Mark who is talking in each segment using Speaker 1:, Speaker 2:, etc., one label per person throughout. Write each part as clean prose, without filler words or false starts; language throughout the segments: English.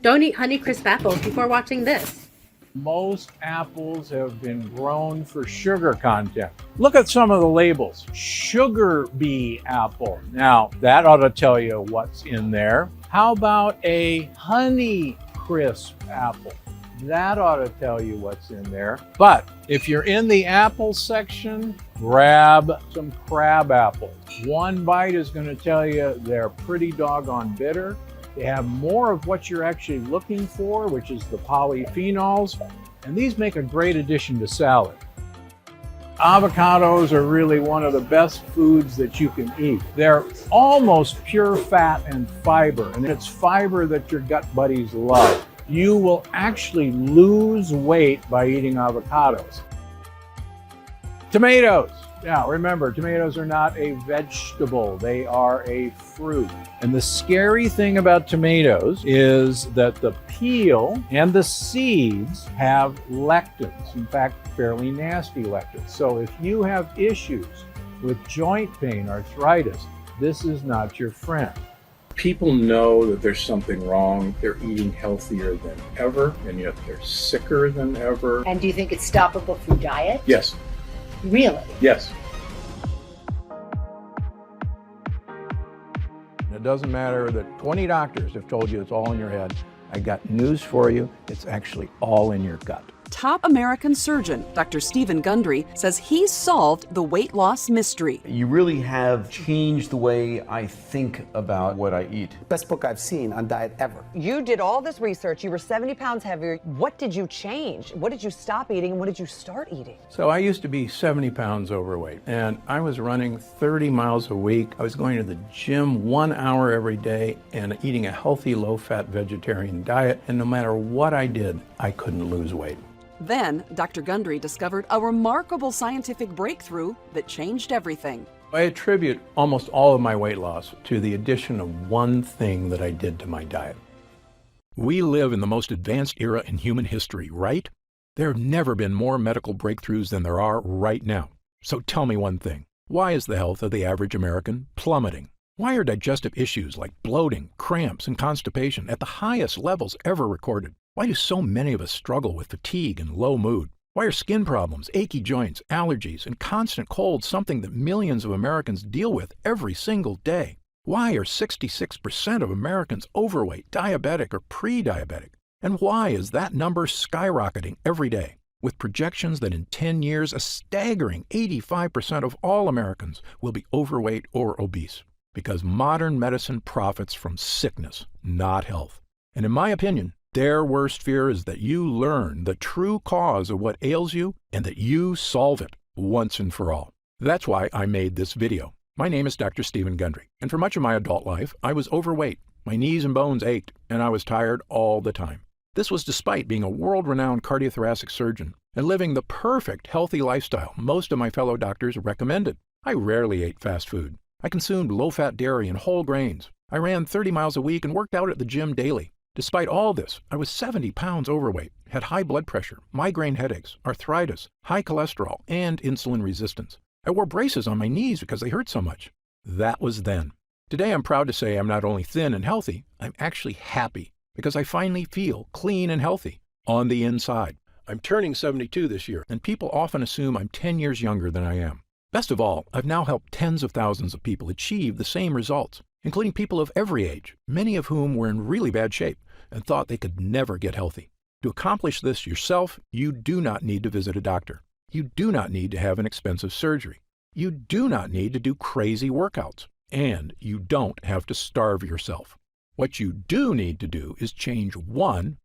Speaker 1: Don't eat Honeycrisp apples before watching this.
Speaker 2: Most apples have been grown for sugar content. Look at some of the labels. Sugar bee apple. Now, that ought to tell you what's in there. How about a honey crisp apple? That ought to tell you what's in there. But if you're in the apple section, grab some crab apples. One bite is going to tell you they're pretty doggone bitter. They have more of what you're actually looking for, which is the polyphenols, and these make a great addition to salad. Avocados are really one of the best foods that you can eat. They're almost pure fat and fiber, and it's fiber that your gut buddies love. You will actually lose weight by eating avocados. Tomatoes. Now, remember, tomatoes are not a vegetable. They are a fruit. And the scary thing about tomatoes is that the peel and the seeds have lectins. In fact, fairly nasty lectins. So if you have issues with joint pain, arthritis, this is not your friend.
Speaker 3: People know that there's something wrong. They're eating healthier than ever, and yet they're sicker than ever.
Speaker 4: And do you think it's stoppable through diet?
Speaker 3: Yes.
Speaker 4: Really?
Speaker 3: Yes.
Speaker 2: It doesn't matter that 20 doctors have told you it's all in your head. I got news for you. It's actually all in your gut.
Speaker 5: Top American surgeon Dr. Stephen Gundry says he's solved the weight loss mystery.
Speaker 6: You really have changed the way I think about what I eat.
Speaker 7: Best book I've seen on diet ever.
Speaker 8: You did all this research. You were 70 pounds heavier. What did you change? What did you stop eating and what did you start eating?
Speaker 2: So I used to be 70 pounds overweight, and I was running 30 miles a week. I was going to the gym 1 hour every day and eating a healthy, low-fat vegetarian diet. And no matter what I did, I couldn't lose weight.
Speaker 5: Then, Dr. Gundry discovered a remarkable scientific breakthrough that changed everything.
Speaker 2: I attribute almost all of my weight loss to the addition of one thing that I did to my diet. We live in the most advanced era in human history, right? There have never been more medical breakthroughs than there are right now. So tell me one thing. Why is the health of the average American plummeting? Why are digestive issues like bloating, cramps, and constipation at the highest levels ever recorded? Why do so many of us struggle with fatigue and low mood? Why are skin problems, achy joints, allergies, and constant colds something that millions of Americans deal with every single day? Why are 66% of Americans overweight, diabetic, or pre-diabetic? And why is that number skyrocketing every day, with projections that in 10 years a staggering 85% of all Americans will be overweight or obese? Because modern medicine profits from sickness, not health. And in my opinion, their worst fear is that you learn the true cause of what ails you and that you solve it once and for all. That's why I made this video. My name is Dr. Stephen Gundry, and for much of my adult life, I was overweight. My knees and bones ached, and I was tired all the time. This was despite being a world-renowned cardiothoracic surgeon and living the perfect healthy lifestyle most of my fellow doctors recommended. I rarely ate fast food. I consumed low-fat dairy and whole grains. I ran 30 miles a week and worked out at the gym daily. Despite all this, I was 70 pounds overweight, had high blood pressure, migraine headaches, arthritis, high cholesterol, and insulin resistance. I wore braces on my knees because they hurt so much. That was then. Today, I'm proud to say I'm not only thin and healthy, I'm actually happy because I finally feel clean and healthy on the inside. I'm turning 72 this year, and people often assume I'm 10 years younger than I am. Best of all, I've now helped tens of thousands of people achieve the same results, including people of every age, many of whom were in really bad shape and thought they could never get healthy. To accomplish this yourself, you do not need to visit a doctor. You do not need to have an expensive surgery. You do not need to do crazy workouts. And you don't have to starve yourself. What you do need to do is change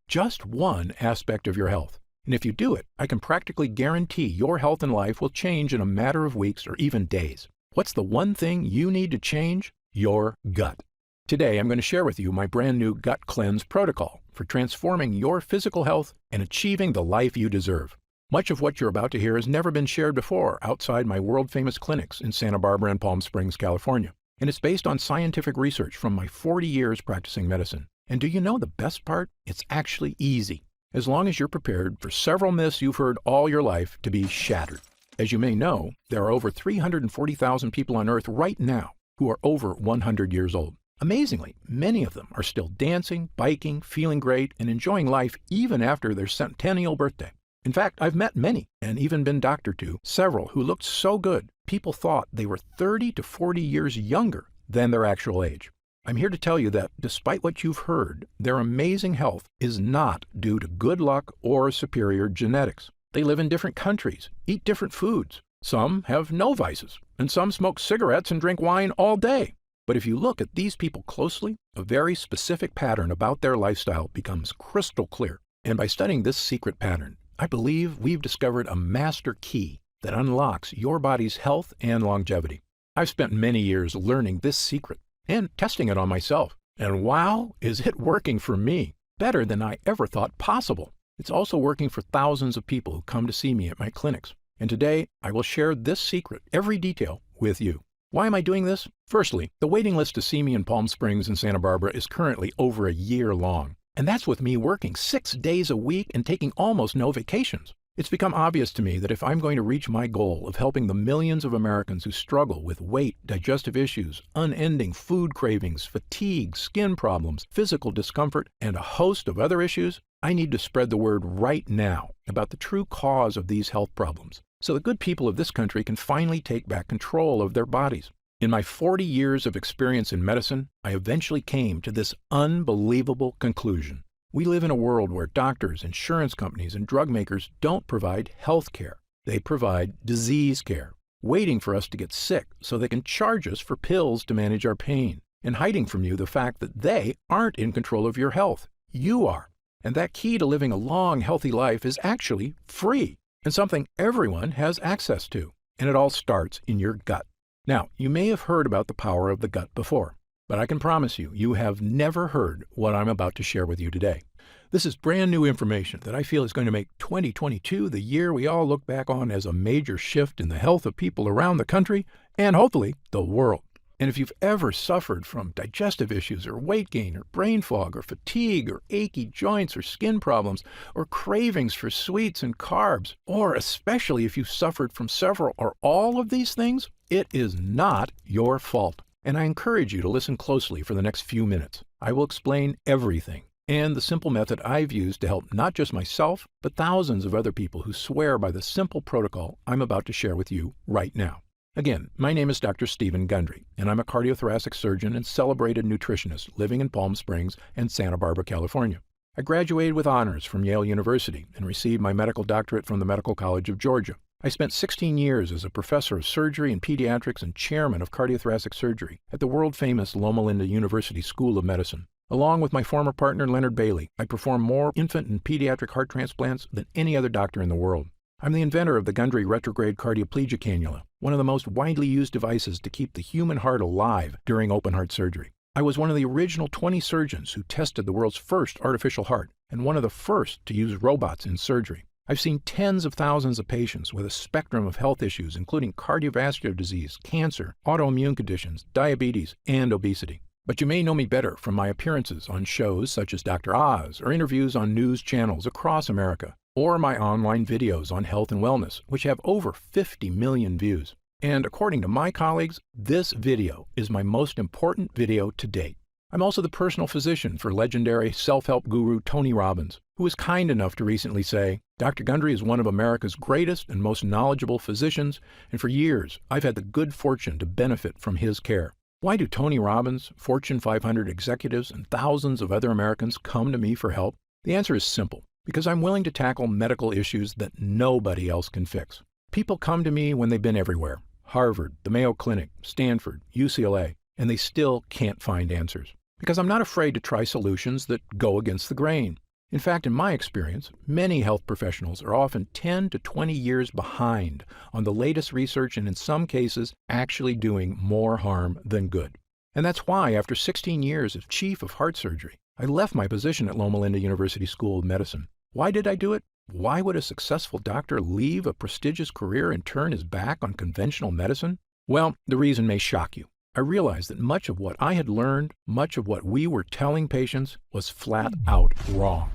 Speaker 2: just one aspect of your health. And if you do it, I can practically guarantee your health and life will change in a matter of weeks or even days. What's the one thing you need to change? Your gut. Today, I'm going to share with you my brand new Gut Cleanse protocol for transforming your physical health and achieving the life you deserve. Much of what you're about to hear has never been shared before outside my world-famous clinics in Santa Barbara and Palm Springs, California. And it's based on scientific research from my 40 years practicing medicine. And do you know the best part? It's actually easy, as long as you're prepared for several myths you've heard all your life to be shattered. As you may know, there are over 340,000 people on Earth right now who are over 100 years old. Amazingly, many of them are still dancing, biking, feeling great, and enjoying life even after their centennial birthday. In fact, I've met many, and even been doctored to, several who looked so good, people thought they were 30 to 40 years younger than their actual age. I'm here to tell you that, despite what you've heard, their amazing health is not due to good luck or superior genetics. They live in different countries, eat different foods. Some have no vices, and some smoke cigarettes and drink wine all day. But if you look at these people closely, a very specific pattern about their lifestyle becomes crystal clear. And by studying this secret pattern, I believe we've discovered a master key that unlocks your body's health and longevity. I've spent many years learning this secret and testing it on myself. And wow, is it working for me? Better than I ever thought possible. It's also working for thousands of people who come to see me at my clinics. And today, I will share this secret, every detail, with you. Why am I doing this? Firstly, the waiting list to see me in Palm Springs and Santa Barbara is currently over a year long. And that's with me working 6 days a week and taking almost no vacations. It's become obvious to me that if I'm going to reach my goal of helping the millions of Americans who struggle with weight, digestive issues, unending food cravings, fatigue, skin problems, physical discomfort, and a host of other issues, I need to spread the word right now about the true cause of these health problems, so the good people of this country can finally take back control of their bodies. In my 40 years of experience in medicine, I eventually came to this unbelievable conclusion. We live in a world where doctors, insurance companies, and drug makers don't provide health care. They provide disease care, waiting for us to get sick so they can charge us for pills to manage our pain, and hiding from you the fact that they aren't in control of your health. You are. And that key to living a long, healthy life is actually free, and something everyone has access to. And it all starts in your gut. Now, you may have heard about the power of the gut before, but I can promise you, you have never heard what I'm about to share with you today. This is brand new information that I feel is going to make 2022 the year we all look back on as a major shift in the health of people around the country and hopefully the world. And if you've ever suffered from digestive issues or weight gain or brain fog or fatigue or achy joints or skin problems or cravings for sweets and carbs, or especially if you've suffered from several or all of these things, it is not your fault. And I encourage you to listen closely for the next few minutes. I will explain everything and the simple method I've used to help not just myself, but thousands of other people who swear by the simple protocol I'm about to share with you right now. Again, my name is Dr. Stephen Gundry, and I'm a cardiothoracic surgeon and celebrated nutritionist living in Palm Springs and Santa Barbara, California. I graduated with honors from Yale University and received my medical doctorate from the Medical College of Georgia. I spent 16 years as a professor of surgery and pediatrics and chairman of cardiothoracic surgery at the world-famous Loma Linda University School of Medicine. Along with my former partner Leonard Bailey, I perform more infant and pediatric heart transplants than any other doctor in the world. I'm the inventor of the Gundry retrograde cardioplegia cannula, one of the most widely used devices to keep the human heart alive during open heart surgery. I was one of the original 20 surgeons who tested the world's first artificial heart and one of the first to use robots in surgery. I've seen tens of thousands of patients with a spectrum of health issues, including cardiovascular disease, cancer, autoimmune conditions, diabetes, and obesity. But you may know me better from my appearances on shows such as Dr. Oz or interviews on news channels across America, or my online videos on health and wellness, which have over 50 million views. And according to my colleagues, this video is my most important video to date. I'm also the personal physician for legendary self-help guru Tony Robbins, who was kind enough to recently say, Dr. Gundry is one of America's greatest and most knowledgeable physicians, and for years I've had the good fortune to benefit from his care. Why do Tony Robbins, Fortune 500 executives, and thousands of other Americans come to me for help? The answer is simple. Because I'm willing to tackle medical issues that nobody else can fix. People come to me when they've been everywhere. Harvard, the Mayo Clinic, Stanford, UCLA, and they still can't find answers. Because I'm not afraid to try solutions that go against the grain. In fact, in my experience, many health professionals are often 10 to 20 years behind on the latest research and in some cases actually doing more harm than good. And that's why after 16 years as chief of heart surgery, I left my position at Loma Linda University School of Medicine. Why did I do it? Why would a successful doctor leave a prestigious career and turn his back on conventional medicine? Well, the reason may shock you. I realized that much of what I had learned, much of what we were telling patients, was flat out wrong.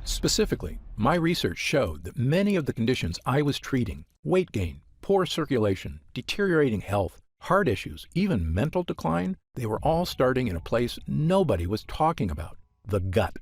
Speaker 2: Specifically, my research showed that many of the conditions I was treating, weight gain, poor circulation, deteriorating health, heart issues, even mental decline, They were all starting in a place nobody was talking about, the gut.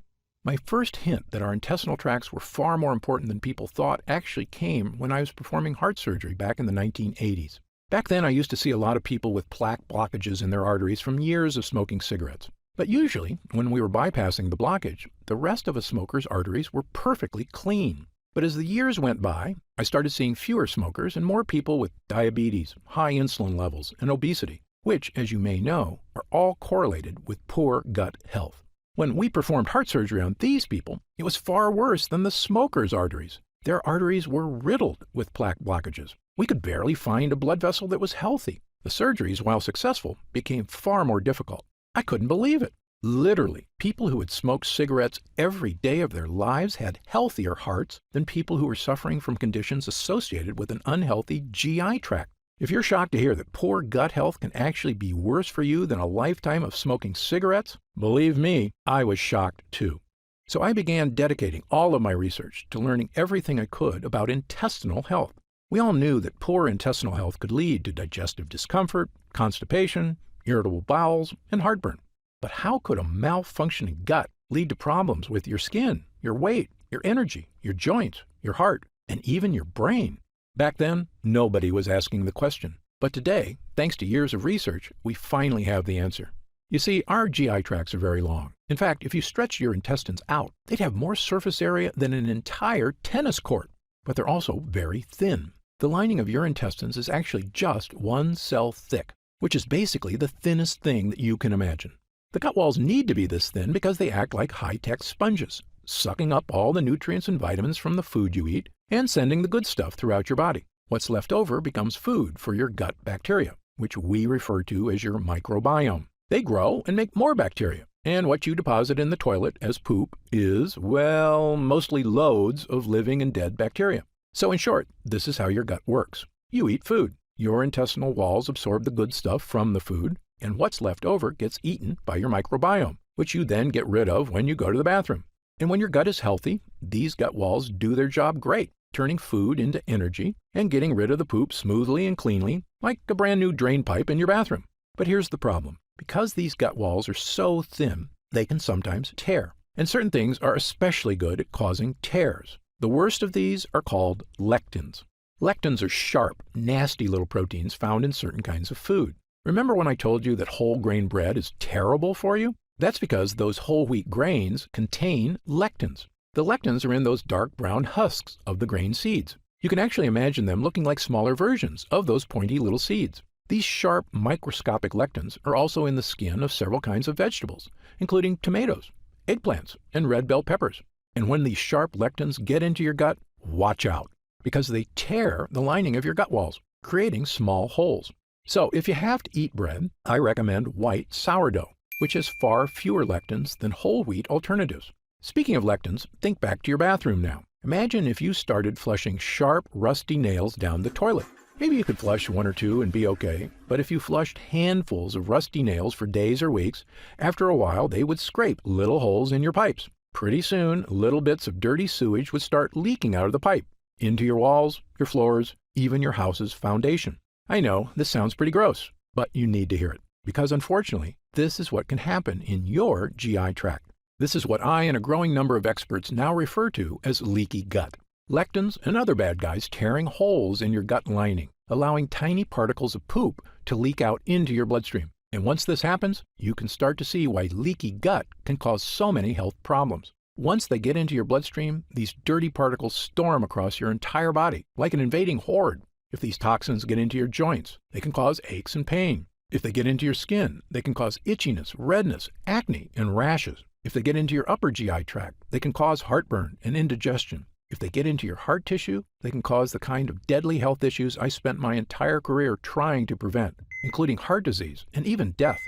Speaker 2: My first hint that our intestinal tracts were far more important than people thought actually came when I was performing heart surgery back in the 1980s. Back then, I used to see a lot of people with plaque blockages in their arteries from years of smoking cigarettes. But usually, when we were bypassing the blockage, the rest of a smoker's arteries were perfectly clean. But as the years went by, I started seeing fewer smokers and more people with diabetes, high insulin levels, and obesity, which, as you may know, are all correlated with poor gut health. When we performed heart surgery on these people, it was far worse than the smokers' arteries. Their arteries were riddled with plaque blockages. We could barely find a blood vessel that was healthy. The surgeries, while successful, became far more difficult. I couldn't believe it. Literally, people who had smoked cigarettes every day of their lives had healthier hearts than people who were suffering from conditions associated with an unhealthy GI tract. If you're shocked to hear that poor gut health can actually be worse for you than a lifetime of smoking cigarettes, believe me, I was shocked too. So I began dedicating all of my research to learning everything I could about intestinal health. We all knew that poor intestinal health could lead to digestive discomfort, constipation, irritable bowels, and heartburn. But how could a malfunctioning gut lead to problems with your skin, your weight, your energy, your joints, your heart, and even your brain? Back then, nobody was asking the question. But today, thanks to years of research, we finally have the answer. You see, our GI tracts are very long. In fact, if you stretch your intestines out, they'd have more surface area than an entire tennis court. But they're also very thin. The lining of your intestines is actually just one cell thick, which is basically the thinnest thing that you can imagine. The gut walls need to be this thin because they act like high-tech sponges, sucking up all the nutrients and vitamins from the food you eat and sending the good stuff throughout your body. What's left over becomes food for your gut bacteria, which we refer to as your microbiome. They grow and make more bacteria, and what you deposit in the toilet as poop is, well, mostly loads of living and dead bacteria. So in short, this is how your gut works. You eat food. Your intestinal walls absorb the good stuff from the food, and what's left over gets eaten by your microbiome, which you then get rid of when you go to the bathroom. And when your gut is healthy, these gut walls do their job great, turning food into energy and getting rid of the poop smoothly and cleanly, like a brand new drain pipe in your bathroom. But here's the problem. Because these gut walls are so thin, they can sometimes tear. And certain things are especially good at causing tears. The worst of these are called lectins. Lectins are sharp, nasty little proteins found in certain kinds of food. Remember when I told you that whole grain bread is terrible for you? That's because those whole wheat grains contain lectins. The lectins are in those dark brown husks of the grain seeds. You can actually imagine them looking like smaller versions of those pointy little seeds. These sharp microscopic lectins are also in the skin of several kinds of vegetables, including tomatoes, eggplants, and red bell peppers. And when these sharp lectins get into your gut, watch out, because they tear the lining of your gut walls, creating small holes. So if you have to eat bread, I recommend white sourdough, which has far fewer lectins than whole wheat alternatives. Speaking of lectins, think back to your bathroom now. Imagine if you started flushing sharp, rusty nails down the toilet. Maybe you could flush one or two and be okay, but if you flushed handfuls of rusty nails for days or weeks, after a while they would scrape little holes in your pipes. Pretty soon, little bits of dirty sewage would start leaking out of the pipe, into your walls, your floors, even your house's foundation. I know, this sounds pretty gross, but you need to hear it, because unfortunately, this is what can happen in your GI tract. This is what I and a growing number of experts now refer to as leaky gut. Lectins and other bad guys tearing holes in your gut lining, allowing tiny particles of poop to leak out into your bloodstream. And once this happens, you can start to see why leaky gut can cause so many health problems. Once they get into your bloodstream, these dirty particles storm across your entire body, like an invading horde. If these toxins get into your joints, they can cause aches and pain. If they get into your skin, they can cause itchiness, redness, acne, and rashes. If they get into your upper GI tract, they can cause heartburn and indigestion. If they get into your heart tissue, they can cause the kind of deadly health issues I spent my entire career trying to prevent, including heart disease and even death.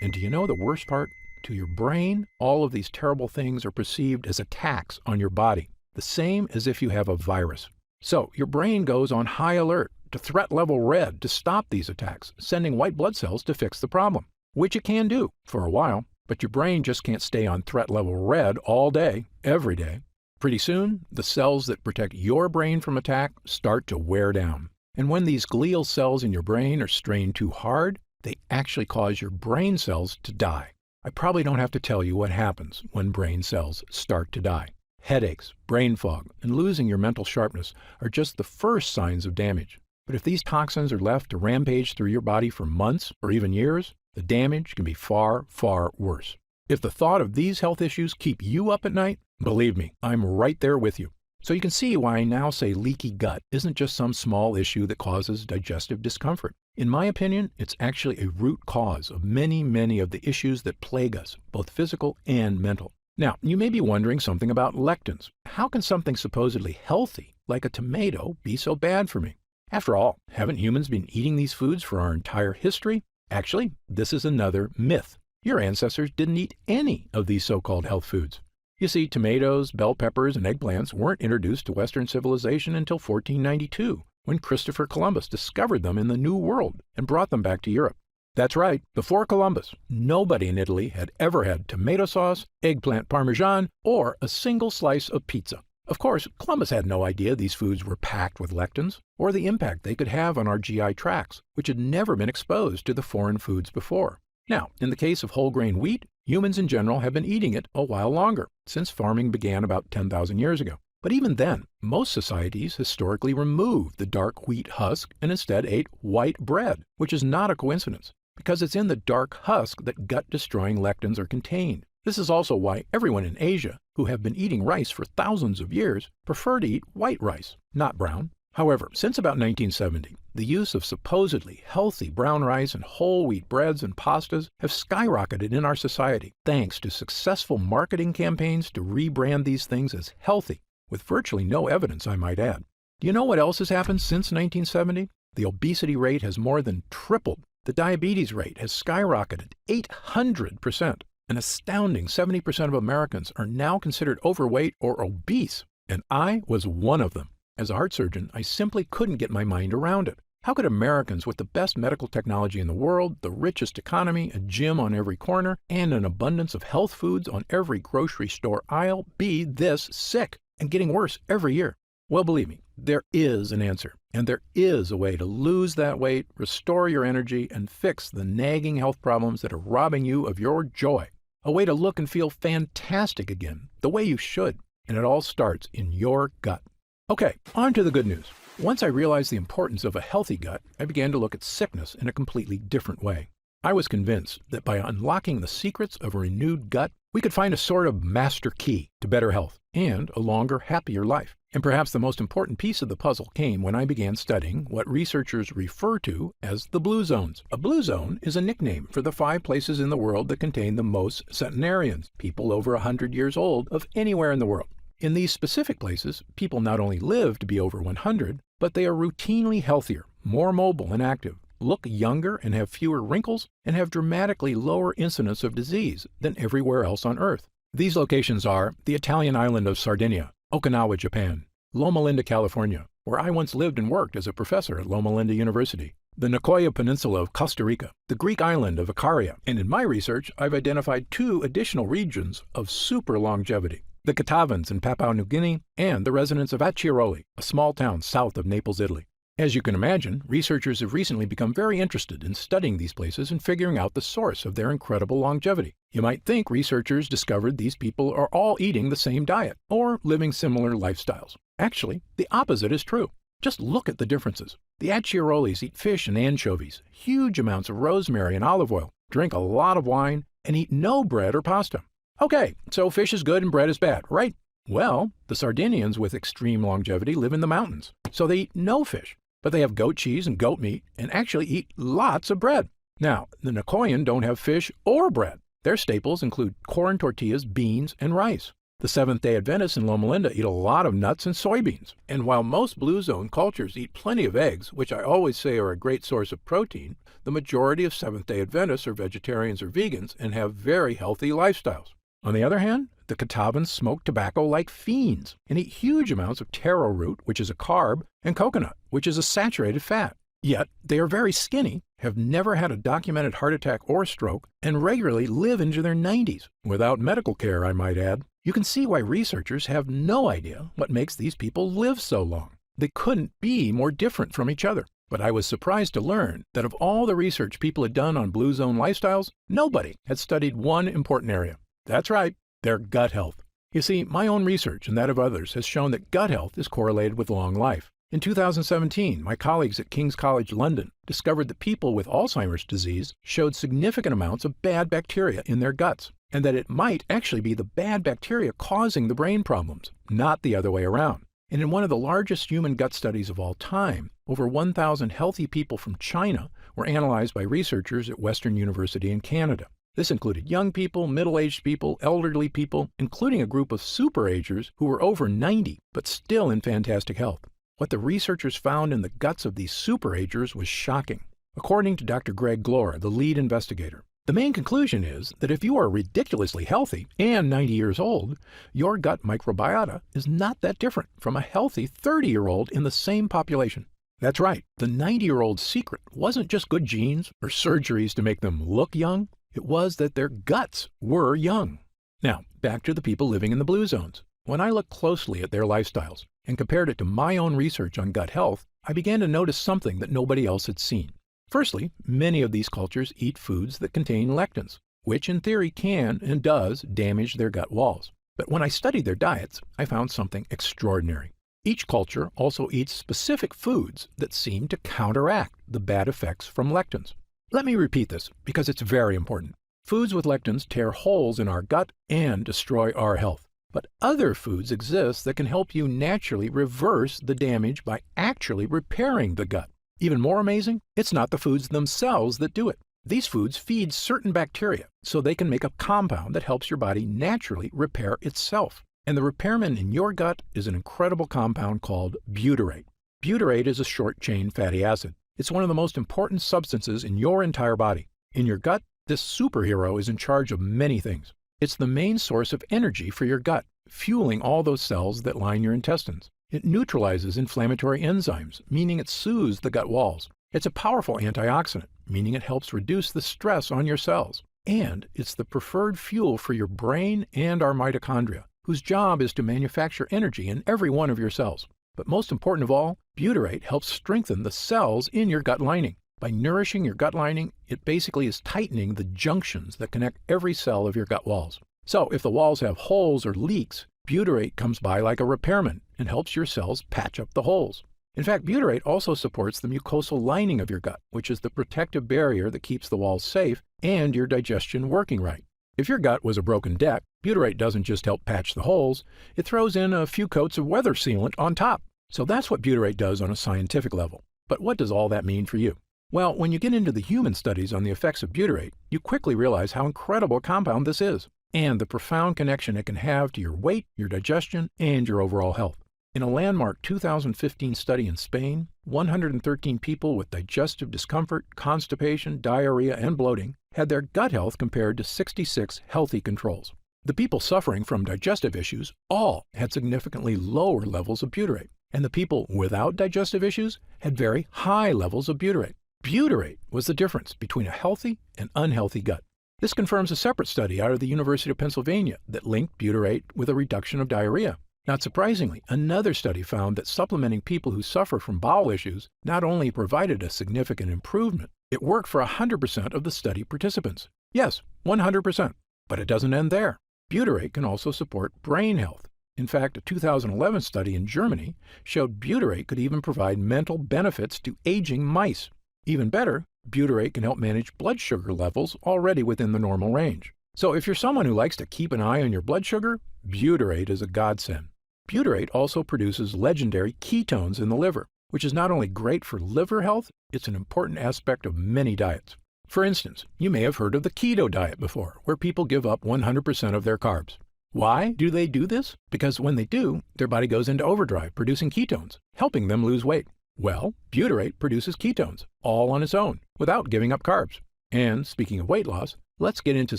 Speaker 2: And do you know the worst part? To your brain, all of these terrible things are perceived as attacks on your body, the same as if you have a virus. So your brain goes on high alert to threat level red to stop these attacks, sending white blood cells to fix the problem, which it can do for a while, but your brain just can't stay on threat level red all day, every day. Pretty soon, the cells that protect your brain from attack start to wear down. And when these glial cells in your brain are strained too hard, They actually cause your brain cells to die. I probably don't have to tell you what happens when brain cells start to die. Headaches, brain fog, and losing your mental sharpness are just the first signs of damage. But if these toxins are left to rampage through your body for months or even years, the damage can be far, far worse. If the thought of these health issues keep you up at night, believe me, I'm right there with you. So you can see why I now say leaky gut isn't just some small issue that causes digestive discomfort. In my opinion, it's actually a root cause of many, many of the issues that plague us, both physical and mental. Now, you may be wondering something about lectins. How can something supposedly healthy, like a tomato, be so bad for me? After all, haven't humans been eating these foods for our entire history? Actually, this is another myth. Your ancestors didn't eat any of these so-called health foods. You see, tomatoes, bell peppers, and eggplants weren't introduced to Western civilization until 1492, when Christopher Columbus discovered them in the New World and brought them back to Europe. That's right, before Columbus, nobody in Italy had ever had tomato sauce, eggplant parmesan, or a single slice of pizza. Of course, Columbus had no idea these foods were packed with lectins, or the impact they could have on our GI tracts, which had never been exposed to the foreign foods before. Now, in the case of whole grain wheat, humans in general have been eating it a while longer, since farming began about 10,000 years ago. But even then, most societies historically removed the dark wheat husk and instead ate white bread, which is not a coincidence, because it's in the dark husk that gut-destroying lectins are contained. This is also why everyone in Asia, who have been eating rice for thousands of years, prefer to eat white rice, not brown. However, since about 1970, the use of supposedly healthy brown rice and whole wheat breads and pastas have skyrocketed in our society, thanks to successful marketing campaigns to rebrand these things as healthy, with virtually no evidence, I might add. Do you know what else has happened since 1970? The obesity rate has more than tripled. The diabetes rate has skyrocketed 800%. An astounding 70% of Americans are now considered overweight or obese, and I was one of them. As a heart surgeon, I simply couldn't get my mind around it. How could Americans with the best medical technology in the world, the richest economy, a gym on every corner, and an abundance of health foods on every grocery store aisle be this sick and getting worse every year? Well, believe me, there is an answer, and there is a way to lose that weight, restore your energy, and fix the nagging health problems that are robbing you of your joy. A way to look and feel fantastic again, the way you should, and it all starts in your gut. Okay, on to the good news. Once I realized the importance of a healthy gut, I began to look at sickness in a completely different way. I was convinced that by unlocking the secrets of a renewed gut, we could find a sort of master key to better health and a longer, happier life. And perhaps the most important piece of the puzzle came when I began studying what researchers refer to as the blue zones. A blue zone is a nickname for the 5 places in the world that contain the most centenarians, people over 100 years old, of anywhere in the world. In these specific places, people not only live to be over 100, but they are routinely healthier, more mobile and active, look younger and have fewer wrinkles, and have dramatically lower incidence of disease than everywhere else on Earth. These locations are the Italian island of Sardinia, Okinawa, Japan, Loma Linda, California, where I once lived and worked as a professor at Loma Linda University, the Nicoya Peninsula of Costa Rica, the Greek island of Icaria, and in my research, I've identified 2 additional regions of super longevity: the Catavans in Papua New Guinea and the residents of Acciaroli, a small town south of Naples, Italy. As you can imagine, researchers have recently become very interested in studying these places and figuring out the source of their incredible longevity. You might think researchers discovered these people are all eating the same diet or living similar lifestyles. Actually, the opposite is true. Just look at the differences. The Acciarolis eat fish and anchovies, huge amounts of rosemary and olive oil, drink a lot of wine, and eat no bread or pasta. Okay, so fish is good and bread is bad, right? Well, the Sardinians with extreme longevity live in the mountains, so they eat no fish. But they have goat cheese and goat meat and actually eat lots of bread. Now, the Nicoyan don't have fish or bread. Their staples include corn tortillas, beans, and rice. The Seventh-day Adventists in Loma Linda eat a lot of nuts and soybeans. And while most Blue Zone cultures eat plenty of eggs, which I always say are a great source of protein, the majority of Seventh-day Adventists are vegetarians or vegans and have very healthy lifestyles. On the other hand, the Catavans smoke tobacco like fiends and eat huge amounts of taro root, which is a carb, and coconut, which is a saturated fat. Yet, they are very skinny, have never had a documented heart attack or stroke, and regularly live into their 90s, without medical care, I might add. You can see why researchers have no idea what makes these people live so long. They couldn't be more different from each other. But I was surprised to learn that of all the research people had done on blue zone lifestyles, nobody had studied one important area. That's right, their gut health. You see, my own research and that of others has shown that gut health is correlated with long life. In 2017, my colleagues at King's College London discovered that people with Alzheimer's disease showed significant amounts of bad bacteria in their guts, and that it might actually be the bad bacteria causing the brain problems, not the other way around. And in one of the largest human gut studies of all time, over 1,000 healthy people from China were analyzed by researchers at Western University in Canada. This included young people, middle-aged people, elderly people, including a group of super-agers who were over 90 but still in fantastic health. What the researchers found in the guts of these super-agers was shocking. According to Dr. Greg Glore, the lead investigator, the main conclusion is that if you are ridiculously healthy and 90 years old, your gut microbiota is not that different from a healthy 30-year-old in the same population. That's right, the 90-year-old's secret wasn't just good genes or surgeries to make them look young. It was that their guts were young. Now, back to the people living in the blue zones. When I looked closely at their lifestyles and compared it to my own research on gut health, I began to notice something that nobody else had seen. Firstly, many of these cultures eat foods that contain lectins, which in theory can and does damage their gut walls. But when I studied their diets, I found something extraordinary. Each culture also eats specific foods that seem to counteract the bad effects from lectins. Let me repeat this because it's very important. Foods with lectins tear holes in our gut and destroy our health. But other foods exist that can help you naturally reverse the damage by actually repairing the gut. Even more amazing, it's not the foods themselves that do it. These foods feed certain bacteria so they can make a compound that helps your body naturally repair itself. And the repairman in your gut is an incredible compound called butyrate. Butyrate is a short-chain fatty acid. It's one of the most important substances in your entire body. In your gut, this superhero is in charge of many things. It's the main source of energy for your gut, fueling all those cells that line your intestines. It neutralizes inflammatory enzymes, meaning it soothes the gut walls. It's a powerful antioxidant, meaning it helps reduce the stress on your cells. And it's the preferred fuel for your brain and our mitochondria, whose job is to manufacture energy in every one of your cells. But most important of all, butyrate helps strengthen the cells in your gut lining. By nourishing your gut lining, it basically is tightening the junctions that connect every cell of your gut walls. So if the walls have holes or leaks, butyrate comes by like a repairman and helps your cells patch up the holes. In fact, butyrate also supports the mucosal lining of your gut, which is the protective barrier that keeps the walls safe and your digestion working right. If your gut was a broken deck, butyrate doesn't just help patch the holes, it throws in a few coats of weather sealant on top. So that's what butyrate does on a scientific level. But what does all that mean for you? Well, when you get into the human studies on the effects of butyrate, you quickly realize how incredible a compound this is, and the profound connection it can have to your weight, your digestion, and your overall health. In a landmark 2015 study in Spain, 113 people with digestive discomfort, constipation, diarrhea, and bloating had their gut health compared to 66 healthy controls. The people suffering from digestive issues all had significantly lower levels of butyrate, and the people without digestive issues had very high levels of butyrate. Butyrate was the difference between a healthy and unhealthy gut. This confirms a separate study out of the University of Pennsylvania that linked butyrate with a reduction of diarrhea. Not surprisingly, another study found that supplementing people who suffer from bowel issues not only provided a significant improvement, it worked for 100% of the study participants. Yes, 100%. But it doesn't end there. Butyrate can also support brain health. In fact, a 2011 study in Germany showed butyrate could even provide mental benefits to aging mice. Even better, butyrate can help manage blood sugar levels already within the normal range. So if you're someone who likes to keep an eye on your blood sugar, butyrate is a godsend. Butyrate also produces legendary ketones in the liver, which is not only great for liver health, it's an important aspect of many diets. For instance, you may have heard of the keto diet before, where people give up 100% of their carbs. Why do they do this? Because when they do, their body goes into overdrive producing ketones, helping them lose weight. Well, butyrate produces ketones, all on its own, without giving up carbs. And speaking of weight loss, let's get into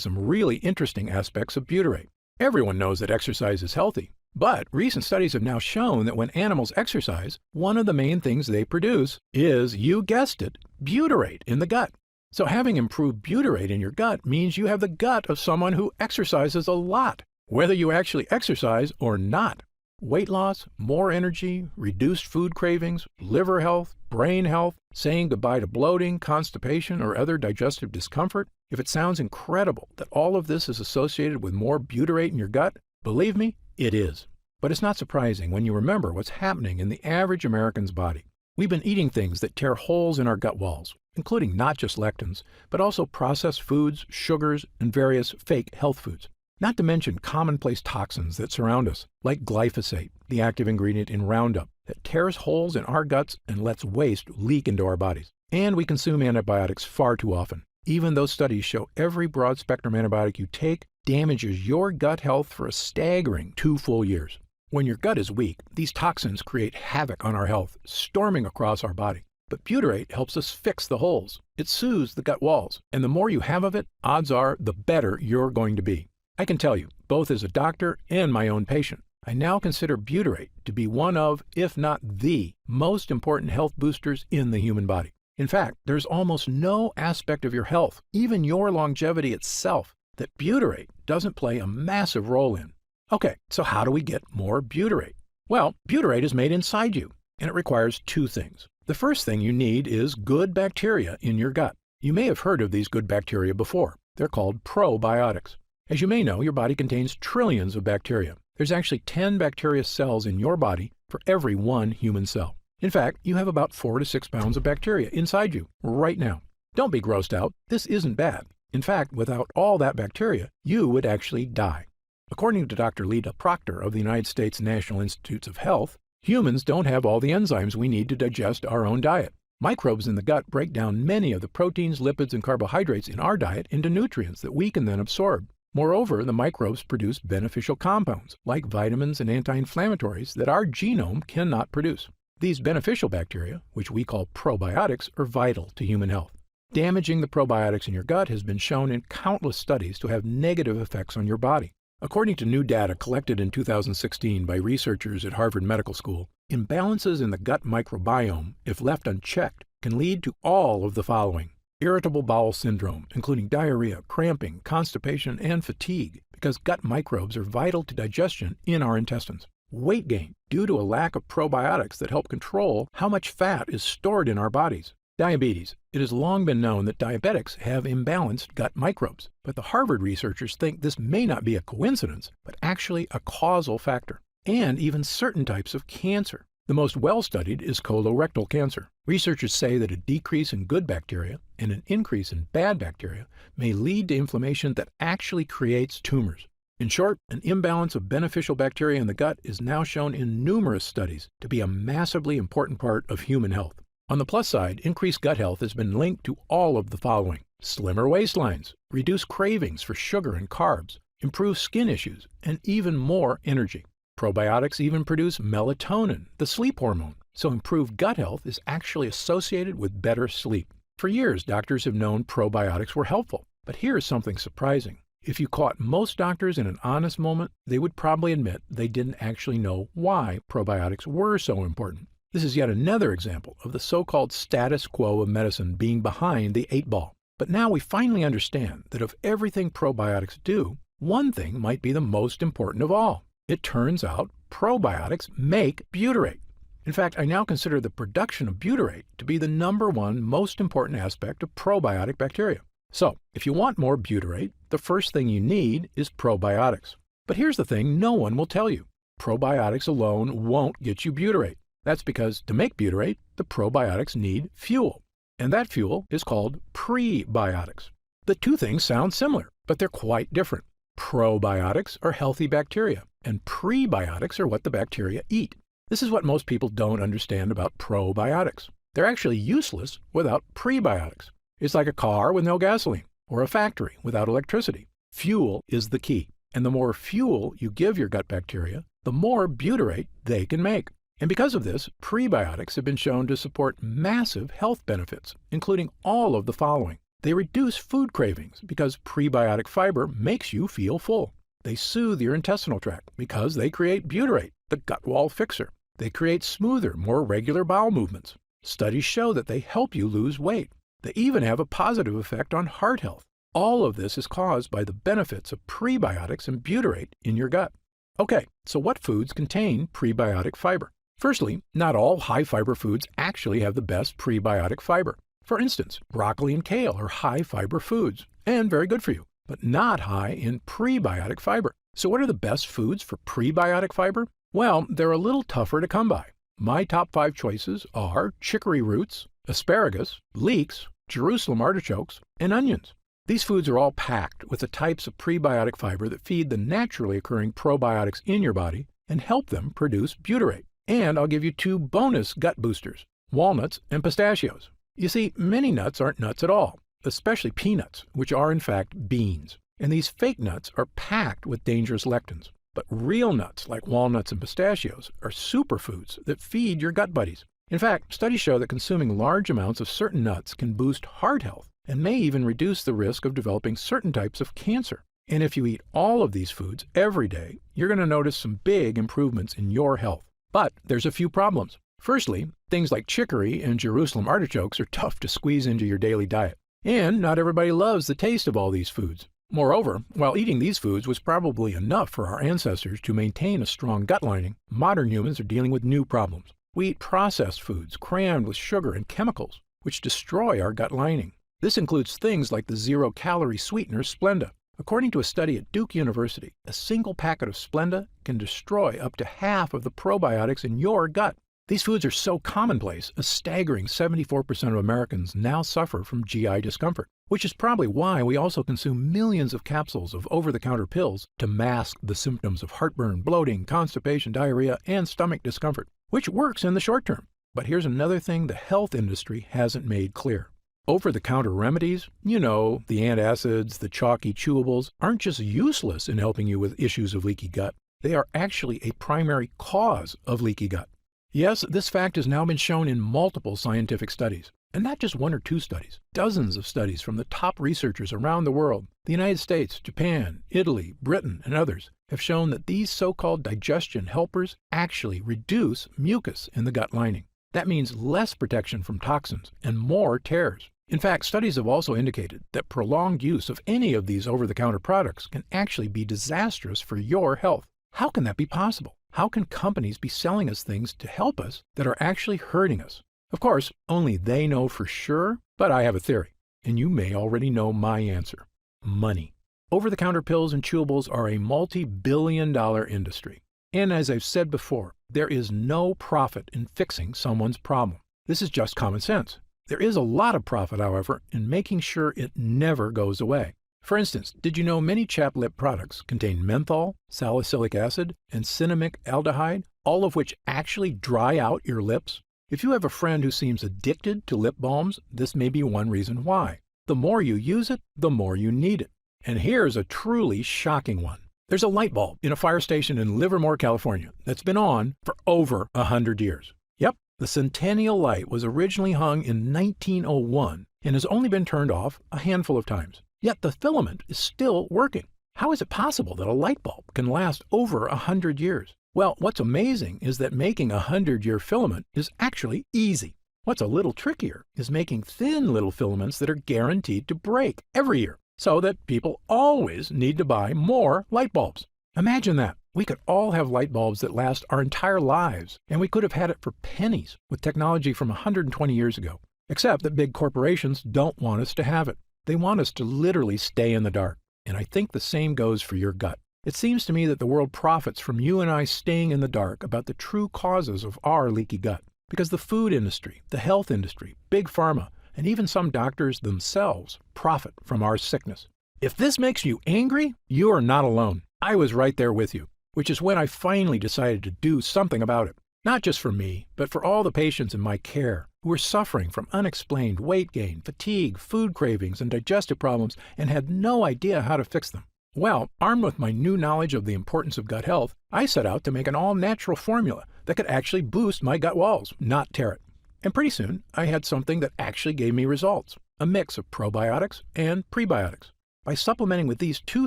Speaker 2: some really interesting aspects of butyrate. Everyone knows that exercise is healthy, but recent studies have now shown that when animals exercise, one of the main things they produce is, you guessed it, butyrate in the gut. So having improved butyrate in your gut means you have the gut of someone who exercises a lot, whether you actually exercise or not. Weight loss, more energy, reduced food cravings, liver health, brain health, saying goodbye to bloating, constipation, or other digestive discomfort. If it sounds incredible that all of this is associated with more butyrate in your gut, believe me, it is. But it's not surprising when you remember what's happening in the average American's body. We've been eating things that tear holes in our gut walls, including not just lectins, but also processed foods, sugars, and various fake health foods. Not to mention commonplace toxins that surround us, like glyphosate, the active ingredient in Roundup, that tears holes in our guts and lets waste leak into our bodies. And we consume antibiotics far too often, even though studies show every broad-spectrum antibiotic you take damages your gut health for a staggering 2 full years. When your gut is weak, these toxins create havoc on our health, storming across our body. But butyrate helps us fix the holes. It soothes the gut walls, and the more you have of it, odds are the better you're going to be. I can tell you, both as a doctor and my own patient, I now consider butyrate to be one of, if not the, most important health boosters in the human body. In fact, there's almost no aspect of your health, even your longevity itself, that butyrate doesn't play a massive role in. Okay, so how do we get more butyrate? Well, butyrate is made inside you, and it requires 2 things. The first thing you need is good bacteria in your gut. You may have heard of these good bacteria before. They're called probiotics. As you may know, your body contains trillions of bacteria. There's actually 10 bacteria cells in your body for every 1 human cell. In fact, you have about 4 to 6 pounds of bacteria inside you right now. Don't be grossed out. This isn't bad. In fact, without all that bacteria, you would actually die. According to Dr. Lita Proctor of the United States National Institutes of Health, humans don't have all the enzymes we need to digest our own diet. Microbes in the gut break down many of the proteins, lipids, and carbohydrates in our diet into nutrients that we can then absorb. Moreover, the microbes produce beneficial compounds, like vitamins and anti-inflammatories, that our genome cannot produce. These beneficial bacteria, which we call probiotics, are vital to human health. Damaging the probiotics in your gut has been shown in countless studies to have negative effects on your body. According to new data collected in 2016 by researchers at Harvard Medical School, imbalances in the gut microbiome, if left unchecked, can lead to all of the following: irritable bowel syndrome, including diarrhea, cramping, constipation, and fatigue, because gut microbes are vital to digestion in our intestines. Weight gain, due to a lack of probiotics that help control how much fat is stored in our bodies. Diabetes. It has long been known that diabetics have imbalanced gut microbes, but the Harvard researchers think this may not be a coincidence, but actually a causal factor. And even certain types of cancer. The most well-studied is colorectal cancer. Researchers say that a decrease in good bacteria and an increase in bad bacteria may lead to inflammation that actually creates tumors. In short, an imbalance of beneficial bacteria in the gut is now shown in numerous studies to be a massively important part of human health. On the plus side, increased gut health has been linked to all of the following: slimmer waistlines, reduced cravings for sugar and carbs, improved skin issues, and even more energy. Probiotics even produce melatonin, the sleep hormone, so improved gut health is actually associated with better sleep. For years, doctors have known probiotics were helpful, but here's something surprising. If you caught most doctors in an honest moment, they would probably admit they didn't actually know why probiotics were so important. This is yet another example of the so-called status quo of medicine being behind the 8 ball. But now we finally understand that of everything probiotics do, one thing might be the most important of all. It turns out probiotics make butyrate. In fact, I now consider the production of butyrate to be the #1 most important aspect of probiotic bacteria. So, if you want more butyrate, the first thing you need is probiotics. But here's the thing no one will tell you. Probiotics alone won't get you butyrate. That's because to make butyrate, the probiotics need fuel. And that fuel is called prebiotics. The 2 things sound similar, but they're quite different. Probiotics are healthy bacteria, and prebiotics are what the bacteria eat. This is what most people don't understand about probiotics. They're actually useless without prebiotics. It's like a car with no gasoline, or a factory without electricity. Fuel is the key, and the more fuel you give your gut bacteria, the more butyrate they can make. And because of this, prebiotics have been shown to support massive health benefits, including all of the following. They reduce food cravings because prebiotic fiber makes you feel full. They soothe your intestinal tract because they create butyrate, the gut wall fixer. They create smoother, more regular bowel movements. Studies show that they help you lose weight. They even have a positive effect on heart health. All of this is caused by the benefits of prebiotics and butyrate in your gut. Okay, so what foods contain prebiotic fiber? Firstly, not all high-fiber foods actually have the best prebiotic fiber. For instance, broccoli and kale are high-fiber foods, and very good for you, but not high in prebiotic fiber. So what are the best foods for prebiotic fiber? Well, they're a little tougher to come by. My top 5 choices are chicory roots, asparagus, leeks, Jerusalem artichokes, and onions. These foods are all packed with the types of prebiotic fiber that feed the naturally occurring probiotics in your body and help them produce butyrate. And I'll give you 2 bonus gut boosters, walnuts and pistachios. You see, many nuts aren't nuts at all, especially peanuts, which are in fact beans. And these fake nuts are packed with dangerous lectins. But real nuts like walnuts and pistachios are superfoods that feed your gut buddies. In fact, studies show that consuming large amounts of certain nuts can boost heart health and may even reduce the risk of developing certain types of cancer. And if you eat all of these foods every day, you're going to notice some big improvements in your health. But there's a few problems. Firstly, things like chicory and Jerusalem artichokes are tough to squeeze into your daily diet. And not everybody loves the taste of all these foods. Moreover, while eating these foods was probably enough for our ancestors to maintain a strong gut lining, modern humans are dealing with new problems. We eat processed foods crammed with sugar and chemicals, which destroy our gut lining. This includes things like the zero-calorie sweetener Splenda. According to a study at Duke University, a single packet of Splenda can destroy up to half of the probiotics in your gut. These foods are so commonplace, a staggering 74% of Americans now suffer from GI discomfort, which is probably why we also consume millions of capsules of over-the-counter pills to mask the symptoms of heartburn, bloating, constipation, diarrhea, and stomach discomfort, which works in the short term. But here's another thing the health industry hasn't made clear. Over-the-counter remedies, the antacids, the chalky chewables, aren't just useless in helping you with issues of leaky gut. They are actually a primary cause of leaky gut. Yes, this fact has now been shown in multiple scientific studies, and not just 1 or 2 studies. Dozens of studies from the top researchers around the world, the United States, Japan, Italy, Britain, and others, have shown that these so-called digestion helpers actually reduce mucus in the gut lining. That means less protection from toxins and more tears. In fact, studies have also indicated that prolonged use of any of these over-the-counter products can actually be disastrous for your health. How can that be possible? How can companies be selling us things to help us that are actually hurting us? Of course, only they know for sure, but I have a theory, and you may already know my answer. Money. Over-the-counter pills and chewables are a multi-billion-dollar industry. And as I've said before, there is no profit in fixing someone's problem. This is just common sense. There is a lot of profit, however, in making sure it never goes away. For instance, did you know many chapped lip products contain menthol, salicylic acid, and cinnamic aldehyde, all of which actually dry out your lips? If you have a friend who seems addicted to lip balms, this may be one reason why. The more you use it, the more you need it. And here's a truly shocking one. There's a light bulb in a fire station in Livermore, California, that's been on for over 100 years. Yep, the Centennial Light was originally hung in 1901 and has only been turned off a handful of times. Yet the filament is still working. How is it possible that a light bulb can last over 100 years? Well, what's amazing is that making a 100-year filament is actually easy. What's a little trickier is making thin little filaments that are guaranteed to break every year, so that people always need to buy more light bulbs. Imagine that. We could all have light bulbs that last our entire lives, and we could have had it for pennies with technology from 120 years ago. Except that big corporations don't want us to have it. They want us to literally stay in the dark. And I think the same goes for your gut. It seems to me that the world profits from you and I staying in the dark about the true causes of our leaky gut. Because the food industry, the health industry, big pharma, and even some doctors themselves profit from our sickness. If this makes you angry, you are not alone. I was right there with you, which is when I finally decided to do something about it. Not just for me, but for all the patients in my care who were suffering from unexplained weight gain, fatigue, food cravings, and digestive problems and had no idea how to fix them. Well, armed with my new knowledge of the importance of gut health, I set out to make an all-natural formula that could actually boost my gut walls, not tear it. And pretty soon, I had something that actually gave me results, a mix of probiotics and prebiotics. By supplementing with these 2